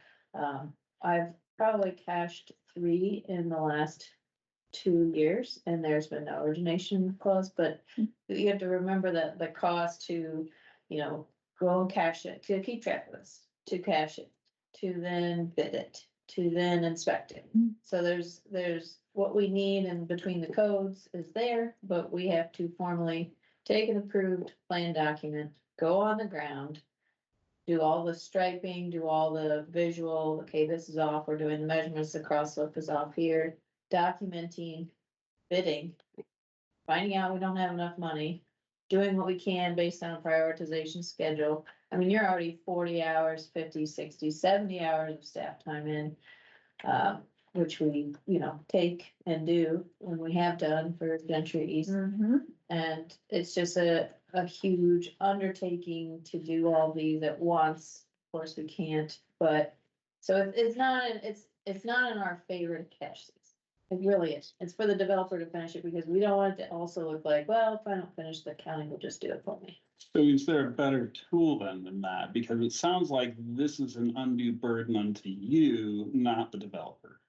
I've probably cashed 3 in the last 2 years, and there's been no origination clause, but you have to remember that the cost to, go and cash it, to keep track of this, to cash it, to then bid it, to then inspect it. So there's what we need, and between the codes is there, but we have to formally take an approved plan document, go on the ground, do all the striping, do all the visual, okay, this is off, we're doing the measurements, the cross slope is off here, documenting, bidding, finding out we don't have enough money, doing what we can based on a prioritization schedule. I mean, you're already 40 hours, 50, 60, 70 hours of staff time in, which we, take and do when we have done for Gentry East. And it's just a huge undertaking to do all these at once. Of course, we can't, but, so it's not in our favorite cash season. It really is. It's for the developer to finish it, because we don't want it to also look like, well, if I don't finish, the county will just do it for me. So is there a better tool then than that? Because it sounds like this is an undue burden onto you, not the developer.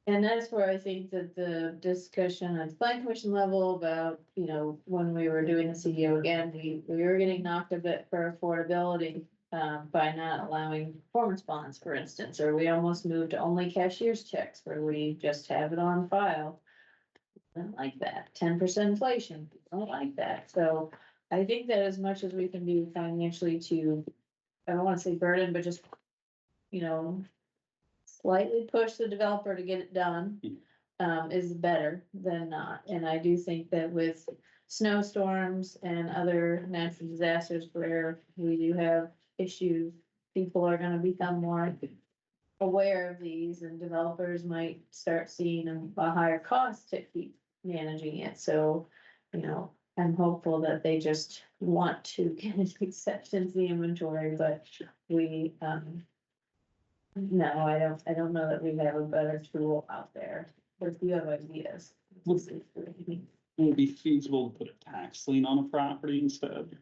And that's where I think that the discussion at the plan commission level about, when we were doing the CDO again, we were getting knocked a bit for affordability. By not allowing performance bonds, for instance, or we almost moved to only cashier's checks where we just have it on file. I don't like that. 10% inflation, I don't like that. So I think that as much as we can do financially to, I don't want to say burden, but just, slightly push the developer to get it done, is better than not. And I do think that with snowstorms and other natural disasters where we do have issues, people are gonna become more aware of these, and developers might start seeing a higher cost to keep managing it. So, I'm hopeful that they just want to get an exception to the inventory, but we, no, I don't know that we have a better tool out there, but if you have ideas. Would it be feasible to put a tax lien on a property instead?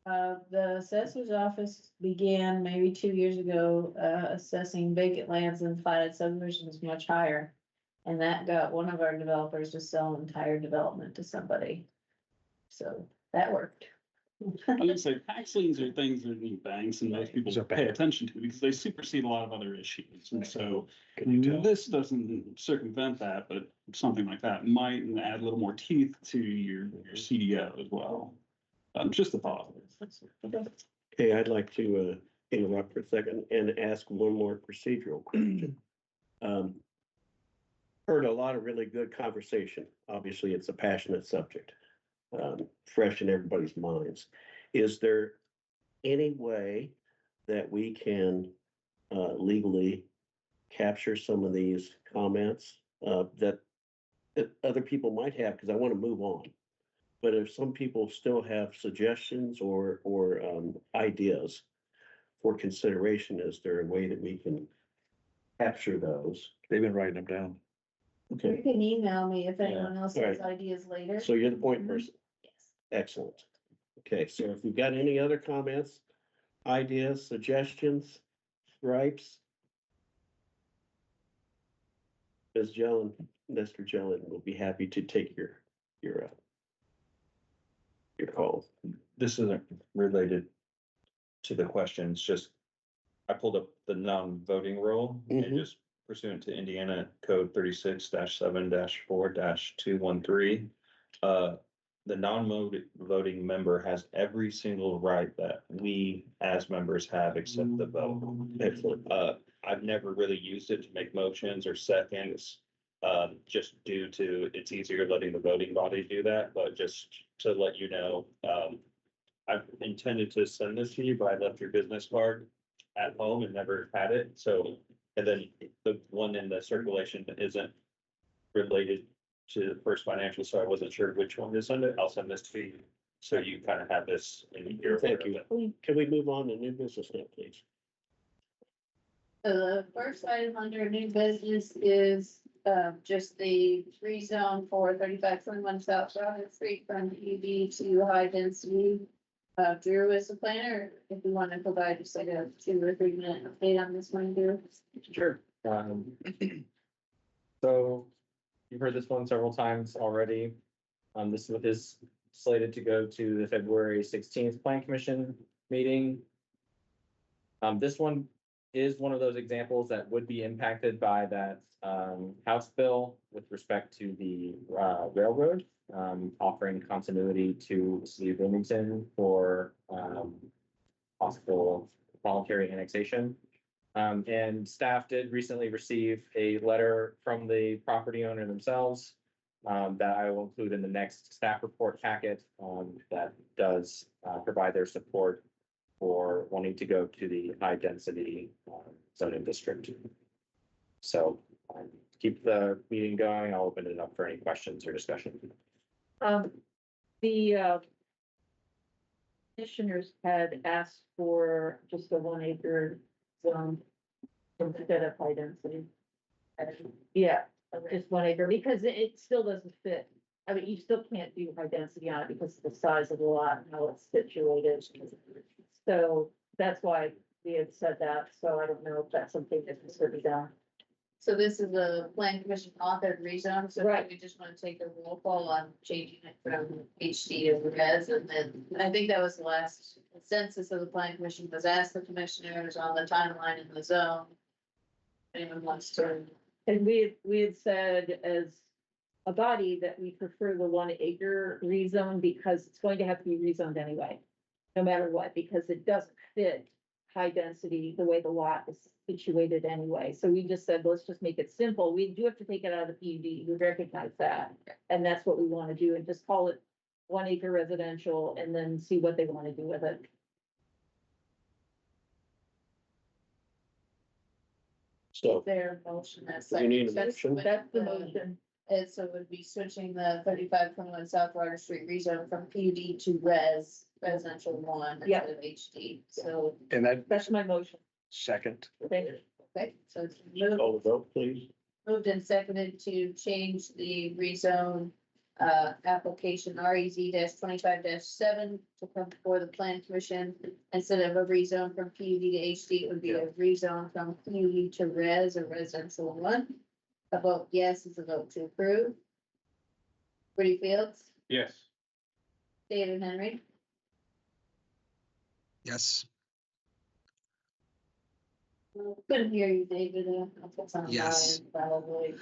The assessor's office began maybe 2 years ago, assessing vacant lands and platted subdivisions much higher. And that got one of our developers to sell an entire development to somebody. So that worked. I was gonna say, tax liens are things that banks and most people pay attention to because they supersede a lot of other issues. And so this doesn't circumvent that, but something like that might add a little more teeth to your CDO as well. Just a thought. Okay, I'd like to interrupt for a second and ask one more procedural question. Heard a lot of really good conversation. Obviously, it's a passionate subject, fresh in everybody's minds. Is there any way that we can legally capture some of these comments that other people might have? Because I want to move on. But if some people still have suggestions or ideas for consideration, is there a way that we can capture those? They've been writing them down. You Okay, can email me if anyone else has Right. ideas later. so you're the point person. Yes. Excellent. Okay, so if you've got any other comments, ideas, suggestions, gripes, Ms. Jelen, Mr. Jelen will be happy to take your call. This isn't related to the questions, just I pulled up the non-voting rule and Mhm. just pursuant to Indiana Code 36-7-4-213. The non-voting member has every single right that we as members have except the vote. Excellent. I've never really used it to make motions or seconds. Just due to, it's easier letting the voting body do that, but just to let you know, I've intended to send this to you, but I left your business card at home and never had it, so, and then the one in the circulation isn't related to the First Financial, so I wasn't sure which one to send it. I'll send this to you, so you kind of have this in your. Thank you. Can we move on to new business now, please? The first item under new business is, just the rezone for 3521 South Robert Street from PUD to high density. Drew is the planner, if you want to provide just like a 2 or 3 minute update on this one, Drew. Sure. So you've heard this one several times already. This is slated to go to the February 16th Plan Commission meeting. This one is one of those examples that would be impacted by that House bill with respect to the railroad, offering continuity to the city of Bloomington for possible voluntary annexation. And staff did recently receive a letter from the property owner themselves that I will include in the next staff report packet that does provide their support for wanting to go to the high density zoning district. So keep the meeting going. I'll open it up for any questions or discussion. The commissioners had asked for just a 1 acre zone instead of high density. Yeah, just 1 acre, because it still doesn't fit. I mean, you still can't do high density on it because of the size of the lot and how it's situated. So that's why we had said that, so I don't know if that's something that needs to be done. So this is a plan commission authored rezone, so Right. we just want to take a roll call on changing it from HD to res, and then I think that was the last census of the plan commission was asked the commissioners on the timeline in the zone. Anyone wants to, And we had said as a body that we prefer the 1 acre rezone because it's going to have to be rezoned anyway. No matter what, because it doesn't fit high density the way the lot is situated anyway. So we just said, let's just make it simple. We do have to take it out of the PUD. We recognize that. And that's what we want to do, and just call it 1 acre residential and then see what they want to do with it. So their motion as. you need a That's motion. with That's the motion. And so it would be switching the 3521 South Water Street rezone from PUD to residential 1 Yeah. instead of HD. So, And that That's my motion. second, Thank you. okay, so it's Call the vote, please. moved and seconded to change the rezone application REZ 25-7 to come before the plan commission. Instead of a rezone from PUD to HD, it would be a rezone from PUD to res or residential 1. A vote yes is a vote to approve. Woody Fields, Yes. David Henry, Yes. couldn't hear you, David. I'll put some Yes. volume, probably.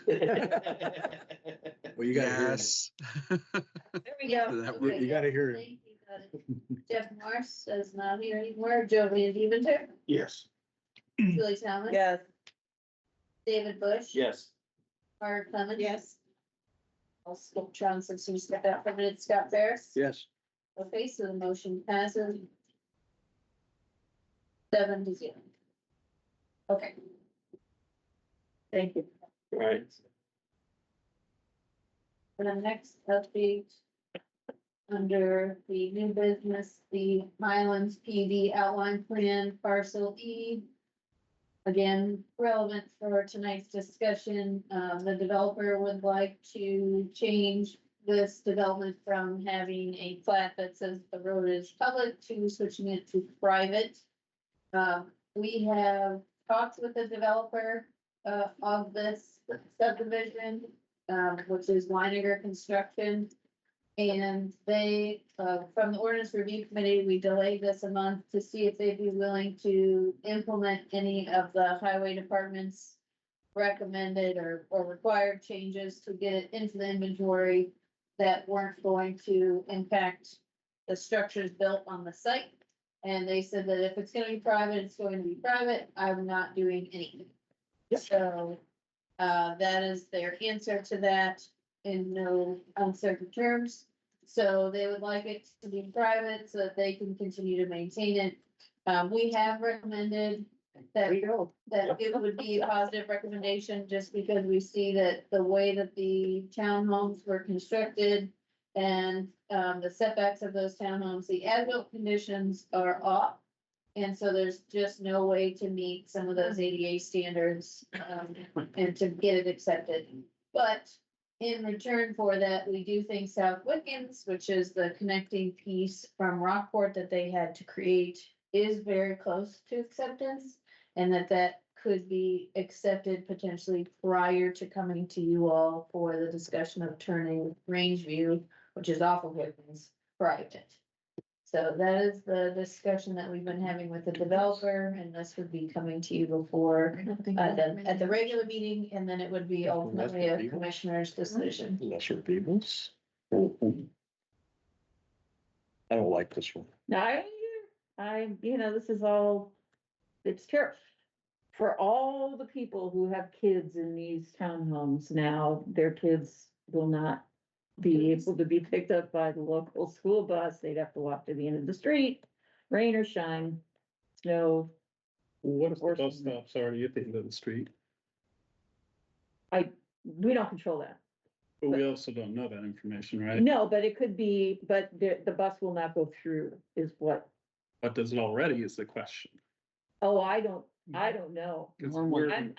well, you gotta hear it. Yes. There we go. That Okay, You gotta hear it. thank you, got it. Jeff Morse is not here anymore. Joe Van Deventer, Yes. Julie Thomas. Yes. David Bush. Yes. Margaret Clemens. Yes. I'll skip Tron since you stepped out for a minute. Scott Ferris. Yes. Okay, so the motion passes 7-0. Okay. Thank you. Right. For the next update, under the new business, the Highlands PUD outline plan parcel E. Again, relevant for tonight's discussion, the developer would like to change this development from having a plat that says the road is public to switching it to private. We have talked with the developer, of this subdivision, which is Weiniger Construction. And they, from the ordinance review committee, we delayed this a month to see if they'd be willing to implement any of the highway department's recommended or required changes to get it into the inventory that weren't going to impact the structures built on the site. And they said that if it's gonna be private, it's going to be private. I'm not doing anything. So, that is their answer to that in no uncertain terms. So they would like it to be private so that they can continue to maintain it. We have recommended that, that it would be a positive recommendation just because we see that the way that the townhomes were constructed and, the setbacks of those townhomes, the as-built conditions are off. And so there's just no way to meet some of those ADA standards, and to get it accepted. But in return for that, we do think South Wickens, which is the connecting piece from Rockport that they had to create, is very close to acceptance. And that could be accepted potentially prior to coming to you all for the discussion of turning Rangeview, which is off of Wickens, private. So that is the discussion that we've been having with the developer, and this would be coming to you before, at the regular meeting, and then it would be ultimately a commissioner's decision. Lesser evils. I don't like this one. Now, this is all, it's terrible. For all the people who have kids in these townhomes now, their kids will not be able to be picked up by the local school bus. They'd have to walk to the end of the street, rain or shine, snow. What if the bus stop's already at the end of the street? We don't control that. But we also don't know that information, right? No, but it could be, but the bus will not go through is what, But does it already is the question. oh, I don't know. 'Cause I'm we're guessing not.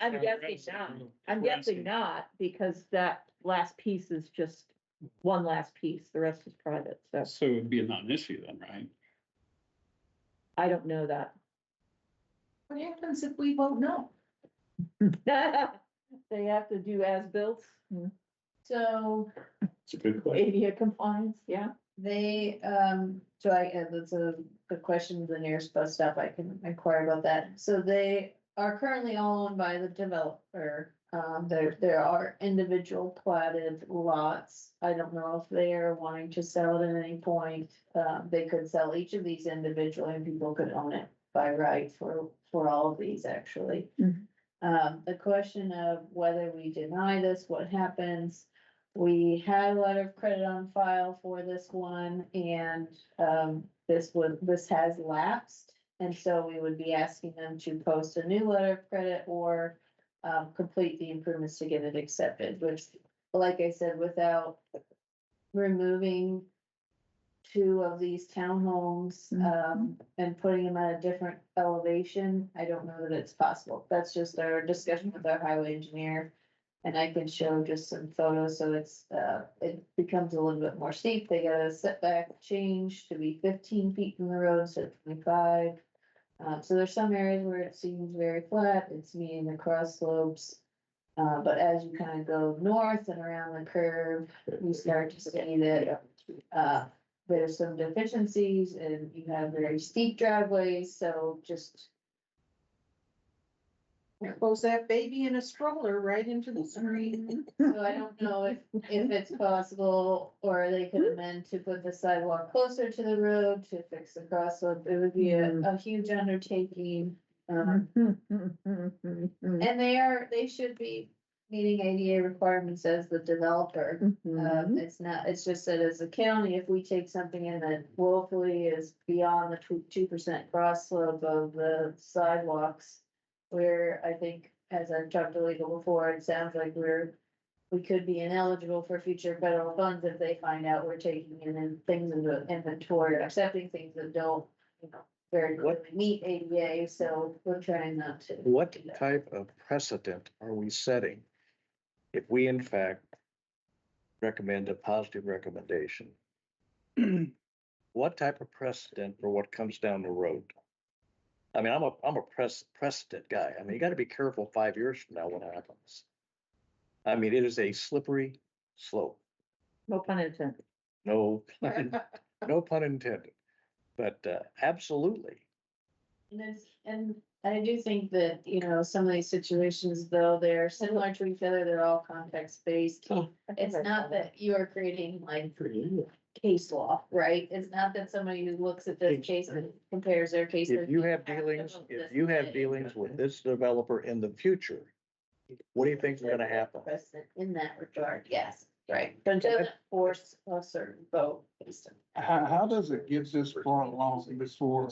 I'm we're guessing asking. not, because that last piece is just one last piece. The rest is private, so So it would be a non-issue then, right? I don't know that. What happens if we vote no? They have to do as-built, So It's a good question. ADA compliance, yeah. they, that's a good question, the nearest bus stop, I can inquire about that. So they are currently owned by the developer. There are individual platted lots. I don't know if they are wanting to sell it at any point. They could sell each of these individually and people could own it by right for all of these, actually. The question of whether we deny this, what happens? We had a letter of credit on file for this one, and this has lapsed. And so we would be asking them to post a new letter of credit or complete the improvements to get it accepted, which, like I said, without removing two of these townhomes and putting them at a different elevation, I don't know that it's possible. That's just our discussion with our highway engineer. And I can show just some photos, so it becomes a little bit more steep. They got a setback change to be 15 feet from the road instead of 25. So there's some areas where it seems very flat, it's meeting the cross slopes. But as you kind of go north and around the curve, you start to see that, there's some deficiencies and you have very steep driveways, so just. Goes that baby in a stroller right into the street. So I don't know if it's possible, or they could amend to put the sidewalk closer to the road to fix the cross slope. It would be a huge undertaking. And they should be meeting ADA requirements as the developer. It's just that as a county, if we take something in that woefully is beyond the 2% cross slope of the sidewalks, where I think, as I've talked to legal before, it sounds like we could be ineligible for future federal funds if they find out we're taking in things into inventory, or accepting things that don't, very clearly meet ADA, so we're trying not to. What type of precedent are we setting if we in fact recommend a positive recommendation? What type of precedent for what comes down the road? I mean, I'm a precedent guy. I mean, you gotta be careful 5 years from now what happens. I mean, it is a slippery slope. No pun intended. No, no pun intended, but absolutely. And I do think that, some of these situations, though, they're similar to each other, they're all context based. It's not that you are creating like case law, right? It's not that somebody who looks at this case and compares their case. If you have dealings with this developer in the future, what do you think is gonna happen? Precedent in that regard, yes. Right, but it doesn't force a certain vote. How does it get this far along before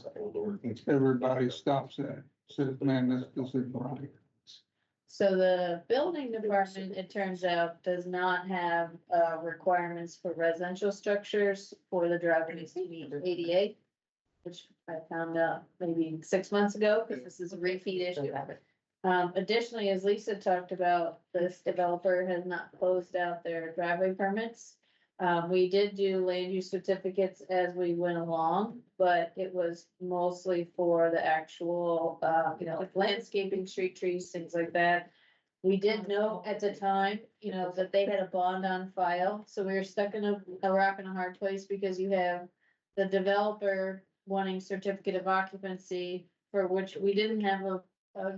everybody stops and says, man, this isn't right? So the building department, it turns out, does not have requirements for residential structures for the driveways to meet ADA. Which I found out maybe 6 months ago, because this is a repeat issue. Additionally, as Lisa talked about, this developer has not closed out their driveway permits. We did do land use certificates as we went along, but it was mostly for the actual, like landscaping, street trees, things like that. We did know at the time, that they had a bond on file, so we were stuck in a rock and a hard place, because you have the developer wanting certificate of occupancy, for which we didn't have a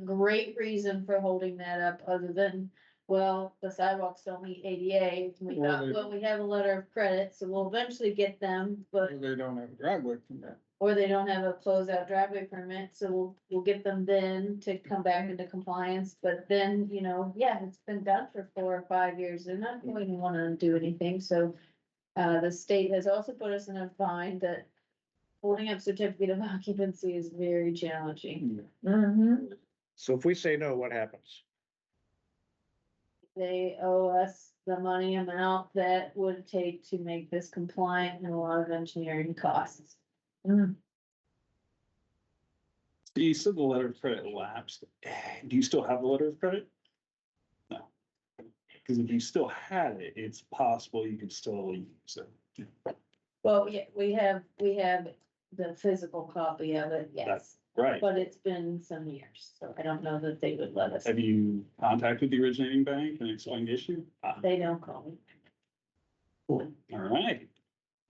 great reason for holding that up, other than, well, the sidewalks don't meet ADA. We thought, well, we have a letter of credit, so we'll eventually get them, but, They don't have a driveway from that. or they don't have a closeout driveway permit, so we'll get them then to come back into compliance, but then, it's been done for 4 or 5 years, they're not going to wanna do anything, so the state has also put us in a bind that holding up certificate of occupancy is very challenging. Mm-hmm. So if we say no, what happens? They owe us the money amount that would take to make this compliant, and a lot of engineering costs. So you said the letter of credit lapsed. Do you still have the letter of credit? No. Because if you still had it, it's possible you could still use it. Well, yeah, we have the physical copy of it, yes, Right. but it's been some years, so I don't know that they would let us. Have you contacted the originating bank and explained the issue? They don't call me. All right.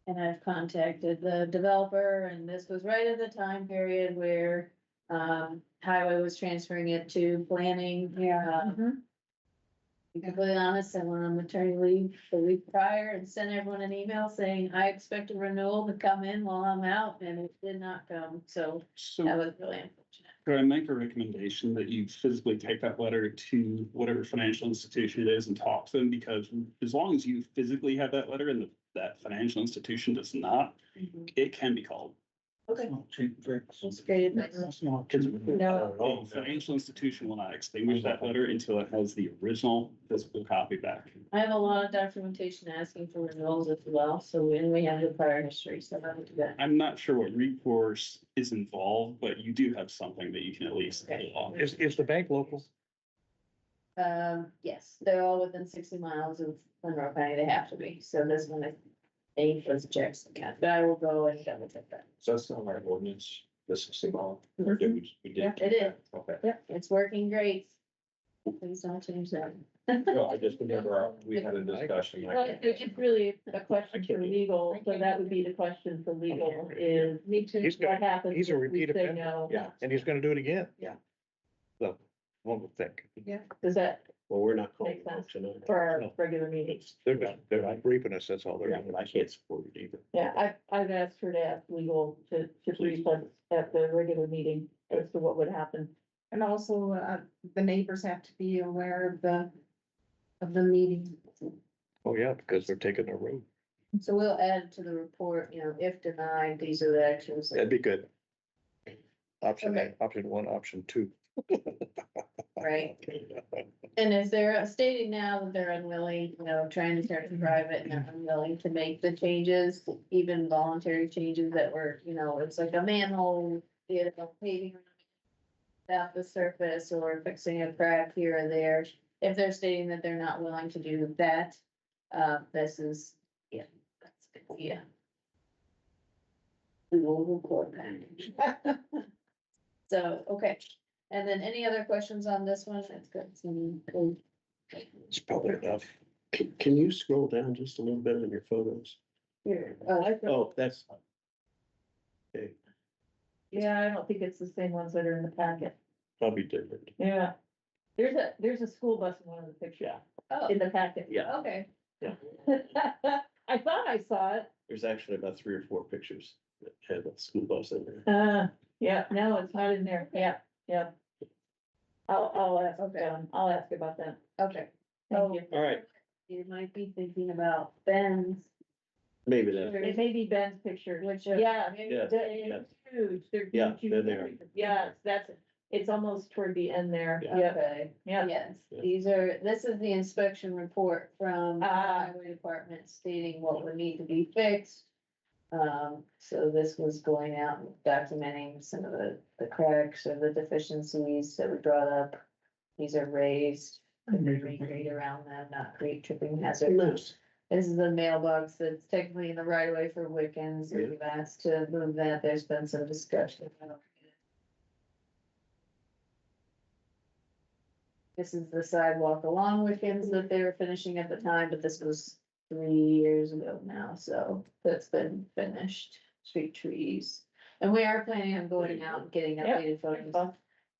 And I've contacted the developer, and this was right at the time period where highway was transferring it to planning. To be completely honest, I went on maternity leave the week prior and sent everyone an email saying, I expect a renewal to come in while I'm out, and it did not come, so So that was really unfortunate. could I make a recommendation that you physically take that letter to whatever financial institution it is and talk to them? Because as long as you physically have that letter and that financial institution does not, it can be called. Okay. Cheap tricks. That's great. That's not Because No. a financial institution will not extinguish that letter until it has the original physical copy back. I have a lot of documentation asking for renewals as well, so when we have the prior history, so I would do that. I'm not sure what recourse is involved, but you do have something that you can at least. Okay. Is the bank local? Yes, they're all within 60 miles of Monroe County, they have to be, so this one, they was Jackson County, but I will go and double check that. So that's not our ordinance, this is small. Mhm. We did. Yeah, it is. Okay. Yeah, it's working great. Please don't change that. No, I just remember we had a discussion. Well, it's really a question for legal, so that would be the question for legal is. He's gonna- What happens he's a if we repeat say offender. no? Yeah. And he's gonna do it again. Yeah. So, one would think. Does that Well, we're not calling make for sense tonight. for our regular meetings? They're not briefing us, that's all they're Yeah, doing. but I can't support it either. Yeah, I've asked her to ask legal to brief us at the regular meeting as to what would happen. And also, the neighbors have to be aware of the meeting. Oh, yeah, because they're taking the road. So we'll add to the report, if denied, these are the actions. That'd be good. Option Okay. option 1, option 2. Right. And is there stating now that they're unwilling, trying to start to private and they're unwilling to make the changes, even voluntary changes that were, it's like a manhole, paving out the surface or fixing a crack here or there. If they're stating that they're not willing to do that, this is, that's good, We will report back. So, okay. And then any other questions on this one? That's good. It's probably enough. Can you scroll down just a little bit on your photos? Here, Oh, that's. Okay, Yeah, I don't think it's the same ones that are in the packet. probably different. Yeah. There's a school bus in one of the pictures oh, in the packet. Yeah, okay. I thought I saw it. there's actually about 3 or 4 pictures that have a school bus in there. Yeah, no, it's not in there. Yeah. I'll ask about that. Okay. Thank you. All right, you might be thinking about Ben's. Maybe that, It may be Ben's picture, Which, yeah, Yes, they're yes. huge, they're Yeah, huge. they're there. Yes, it's almost toward the end there, yeah, Okay, yeah. yes, Yeah. this is the inspection report from the Ah. highway department stating what would need to be fixed. So this was going out and documenting some of the cracks or the deficiencies that we brought up. These are raised, could be regrade around them, not create tripping hazards. Nice. This is the mailbox that's technically in the right of way for Wiccans. Yeah. We've asked to move that. There's been some discussion. This is the sidewalk along Wiccans that they were finishing at the time, but this was 3 years ago now, so that's been finished. Street trees. And we are planning on going out and getting Yeah. updated photos.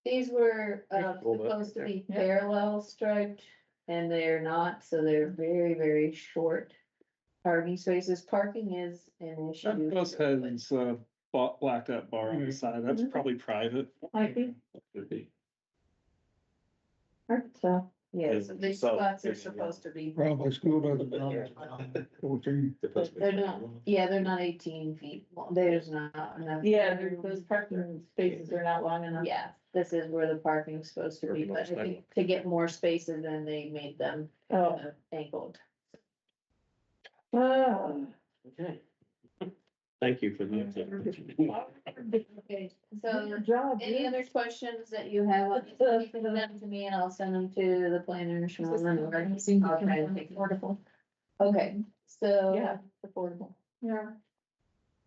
These were Hold up. supposed to be Yeah. parallel striped, and they're not, so they're very, very short parking spaces. Parking is an issue. That bus has blacked out bar on the side. That's probably private. Might be, Could be. so, Yeah, so these So- spots are supposed to be. Probably school doesn't run 14. They're not, yeah, they're not 18 feet, long. There's not enough. yeah, those parking spaces are not long enough. Yeah, this is where the parking's supposed to be, but I think to get more spaces than they made them Oh. angled. Okay. Thank you for the. Okay, so Good job, any dude. other questions that you have, you can send them to me and I'll send them to the planner. Sean, or I'll try to make it Affordable. Okay, so. Yeah, affordable. Yeah.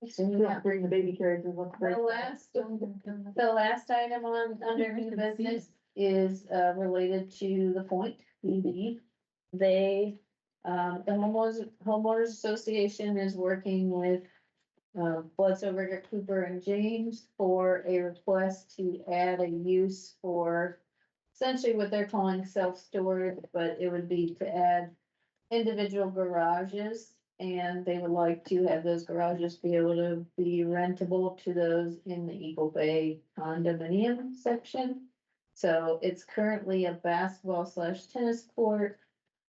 So you don't bring the baby carriages, what's great. The last item on, under new business is, related to the Point PD. They, the homeowners association is working with, Bledsoe, Riggett, Cooper and James for a request to add a use for essentially what they're calling self-storage, but it would be to add individual garages. And they would like to have those garages be able to be rentable to those in the Eagle Bay condominium section. So it's currently a basketball / tennis court.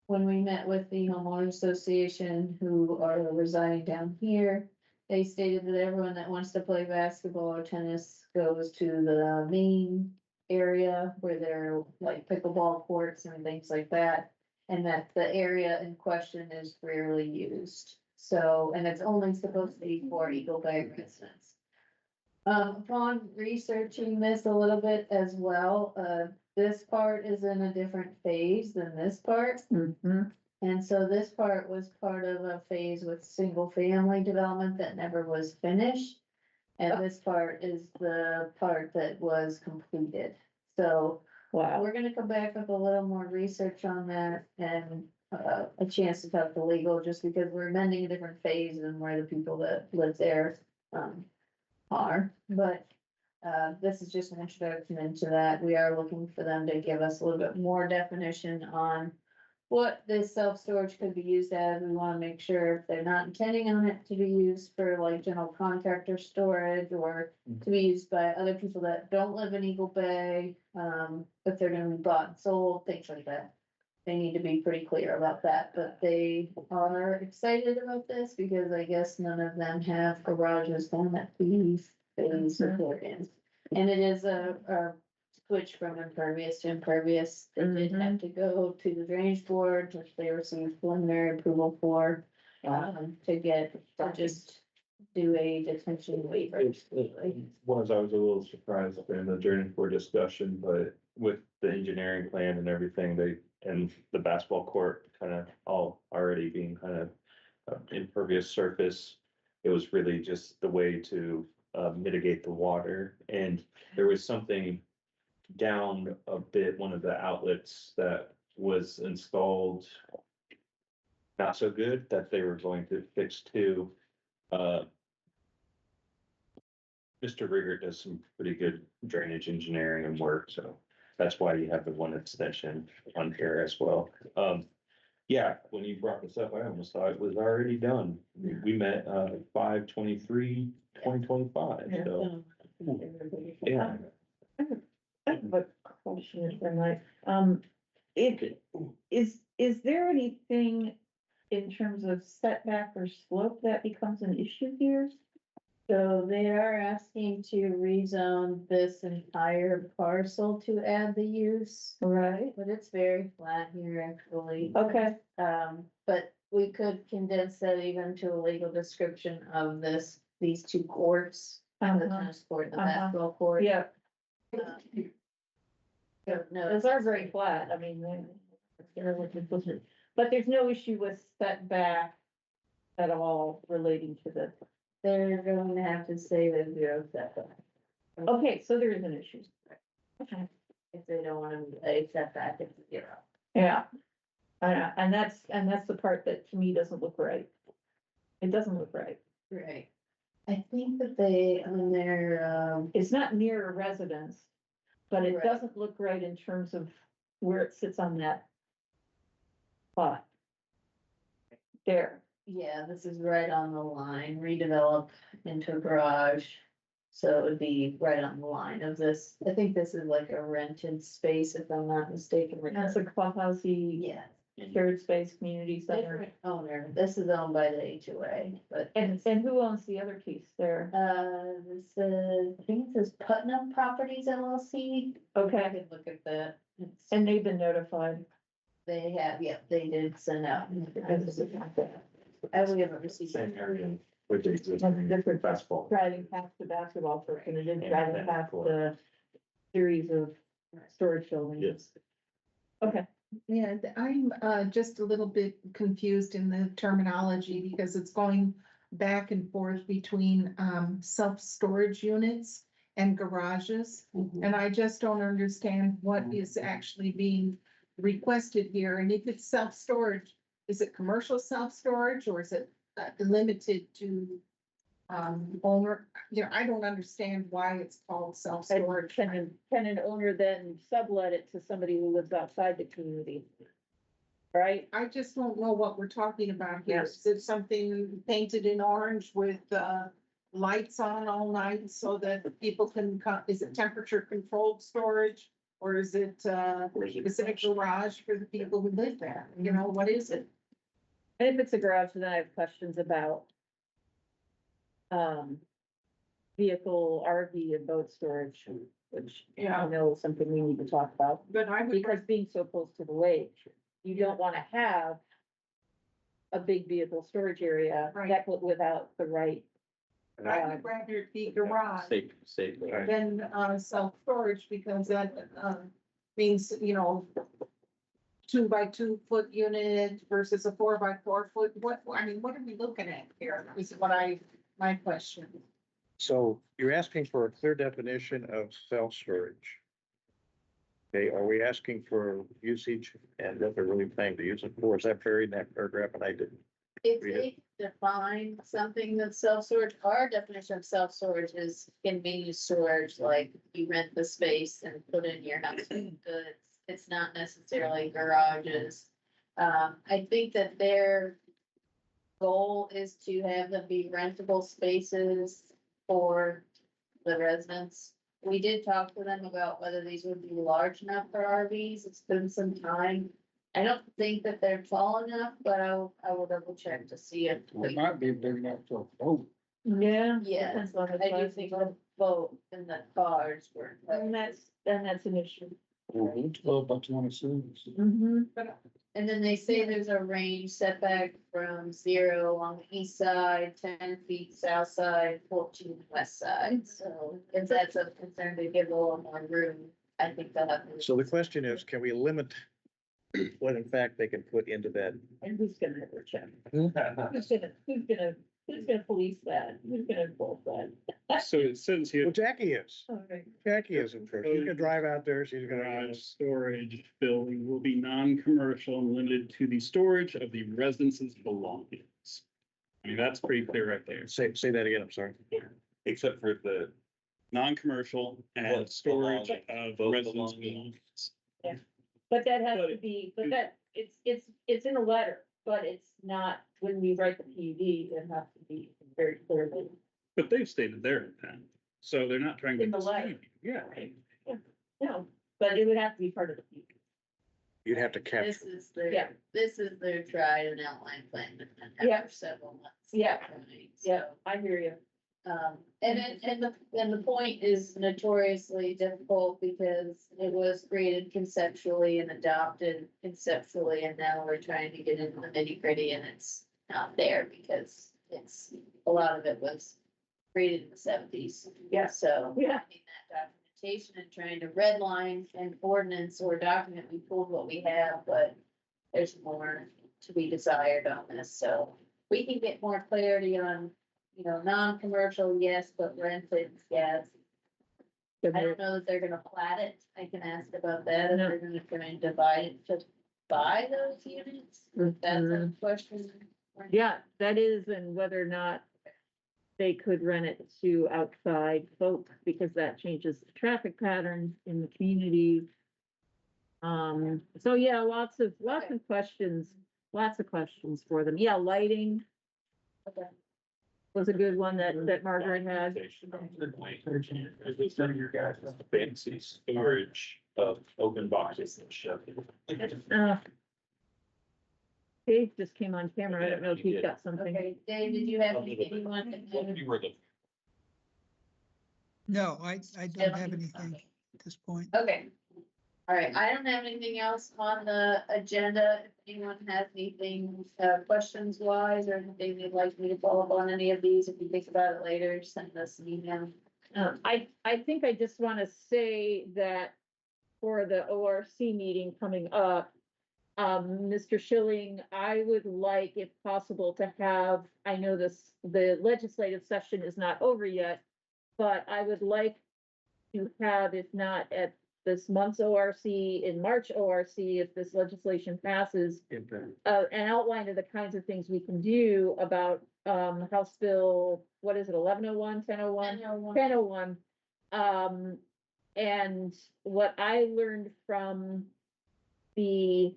When we met with the homeowner association who are residing down here, they stated that everyone that wants to play basketball or tennis goes to the main area where there are like pickleball courts and things like that. And that the area in question is rarely used. So, and it's only supposed to be for Eagle Bay residents. Upon researching this a little bit as well, this part is in a different phase than this part. And so this part was part of a phase with single family development that never was finished. And this part is the part that was completed. So Wow. we're gonna come back with a little more research on that and a chance to talk to legal, just because we're amending a different phase than where the people that live there are. But this is just an introduction into that. We are looking for them to give us a little bit more definition on what this self-storage could be used as. We wanna make sure if they're not intending on it to be used for like general contractor storage or to be used by other people that don't live in Eagle Bay, if they're gonna be bought and sold, things like that. They need to be pretty clear about that, but they are excited about this because I guess none of them have garages down at these phase of in. And it is a switch from impervious to impervious. They did have to go to the drainage board, which they received preliminary approval for, to get, to just do a detention waiver. I was a little surprised in the drainage board discussion, but with the engineering plan and everything, and the basketball court kind of all already being kind of impervious surface, it was really just the way to mitigate the water. And there was something down a bit, one of the outlets that was installed not so good, that they were going to fix too. Mr. Rigger does some pretty good drainage engineering and work, so that's why you have the one extension on here as well. Yeah, when you brought this up, I almost thought it was already done. We met 5/23/2025, so. Yeah. I have a question if I might. It is, is there anything in terms of setback or slope that becomes an issue here? So they are asking to rezone this entire parcel to add the use, Right. but it's very flat here actually. Okay, But we could condense that even to a legal description of these two courts, the uh-huh, tennis court, the Uh-huh. basketball court. yeah, So, no, those are very flat, I mean, but there's no issue with setback at all relating to the, they're going to have to say that zero setback. okay, so there is an issue. Okay. If they don't want to a setback, it's zero. Yeah. And that's the part that to me doesn't look right. It doesn't look right. Right. I think that they, on their, It's not near a residence, but it Right. doesn't look right in terms of where it sits on that plot. There. yeah, this is right on the line, redevelop into a garage. So it would be right on the line of this. I think this is like a rented space, if I'm not mistaken. That's a clubhousey, Yeah. shared space community center. Different owner. This is owned by the HOA, but. And who owns the other piece there? This is, I think it says Putnam Properties LLC. I Okay, could look at that. It's- and they've been notified. They have, yeah, they did send out. We haven't received. Same area with the That's existing different. basketball. Driving past the basketball court and it is driving past the series of storage buildings. Yes. Okay, Yeah, I'm just a little bit confused in the terminology because it's going back and forth between self-storage units and garages. And I just don't understand what is actually being requested here. And if it's self-storage, is it commercial self-storage or is it limited to owner? You know, I don't understand why it's called and self-storage. can an owner then sublet it to somebody who lives outside the community? Right? I just don't know what we're talking about here. Yes. Is it something painted in orange with lights on all night so that people can come? Is it temperature controlled storage? Or is it a garage for the people who live there? You know, what is it? And if it's a garage, then I have questions about vehicle, RV and boat storage, which I know is something we need to talk about. But I would, Because being so close to the lake, you don't wanna have a big vehicle storage area Right. that would without the right. I would rather it be garage Safe. than self-storage because that means, you know, 2x2 foot unit versus a 4x4 foot. What, I mean, what are we looking at here? Is what my question. So you're asking for a clear definition of self-storage. Okay, are we asking for usage and what they're really planning to use it for? Is that buried in that paragraph and I didn't? If Read they define something that's self-storage, our definition of self-storage is convenience storage, like you rent the space and put in your household goods. It's not necessarily garages. I think that their goal is to have them be rentable spaces for the residents. We did talk to them about whether these would be large enough for RVs. It's been some time. I don't think that they're tall enough, but I will double check to see if. It might be big enough for a boat. Yeah. Yeah, Depends on the I do size think of the boat and the cars were. And that's an issue. 12 by 26. Mm-hmm. And then they say there's a range setback from 0 on the east side, 10 feet south side, 14 west side. So if that's of concern to give a little more room, I think that. So the question is, can we limit what in fact they can put into that? And who's gonna ever check? Who's gonna police that? Who's gonna enforce that? So it says here, Well, Jackie is. Okay. Jackie is in church. She's gonna drive out there. She's gonna. garage storage building will be non-commercial and limited to the storage of the residence's belongings. I mean, that's pretty clear right there. Say that again, I'm sorry. Except for the, Non-commercial and Both storage belonging- of both residence belongings. belongings. But that has But to be, but that, it's in a letter, but it's not, when we write the PUD, it has to be very clearly. But they've stated their intent, so they're not trying to In the letter. deceive you. Yeah. No, but it would have to be part of the PUD. You'd have to capture. Yeah. This is their tried and outline plan Yeah. after several months. Yeah. Right, Yeah, so, I hear you. and the point is notoriously difficult because it was created conceptually and adopted conceptually, and now we're trying to get into the nitty gritty and it's not there because a lot of it was created in the seventies. Yeah. So. Yeah. I mean, that documentation and trying to redline an ordinance or document, we pulled what we have, but there's more to be desired on this, so we can get more clarity on, non-commercial, yes, but rented, yes. I don't know that they're gonna plat it, I can ask about that, if No. they're gonna try and divide it to buy those units, that's a question. Yeah, that is, and whether or not they could rent it to outside folks, because that changes the traffic patterns in the community. So yeah, lots of questions for them. Yeah, lighting Okay. was a good one that Margaret had. Your guys' fancy storage of open boxes and shit. Dave just came on camera. I don't know if he's got something. Okay, Dave, did you have anything you wanted to? You were the No, I don't have anything at this point. Okay. All right, I don't have anything else on the agenda. If anyone has anything, questions wise or anything they'd like me to follow up on any of these, if you think about it later, send us an email. I think I just want to say that for the ORC meeting coming up, Mr. Schilling, I would like, if possible, to have, I know the legislative session is not over yet, but I would like to have, if not at this month's ORC, in March ORC, if this legislation passes, an outline of the kinds of things we can do about, House Bill, what is it, 1101, 1001? 1001. And what I learned from the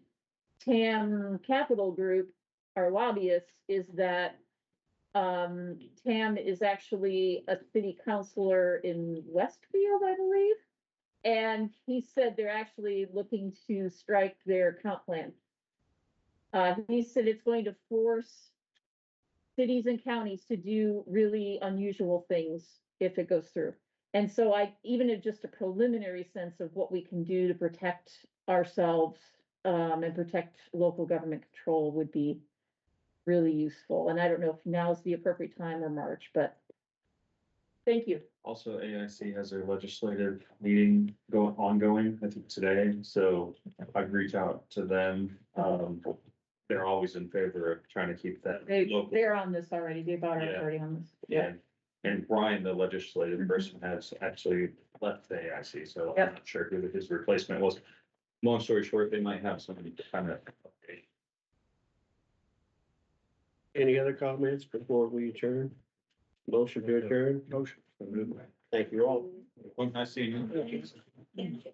TAM Capital Group, our lobbyists, is that TAM is actually a city councilor in Westfield, I believe. And he said they're actually looking to strike their comp plan. He said it's going to force cities and counties to do really unusual things if it goes through. And so even in just a preliminary sense of what we can do to protect ourselves and protect local government control would be really useful. And I don't know if now is the appropriate time or March, but thank you. Also, AIC has their legislative meeting ongoing, I think today, so I'd reach out to them. They're always in favor of trying to keep that local. They're on this already. They've already on this. Yeah. And Brian, the legislative person, has actually left the AIC, so I'm not sure who his replacement was. Long story short, they might have somebody to kind of update. Any other comments before we adjourn? Motion to adjourn? Motion. Thank you all. Well, nice seeing you.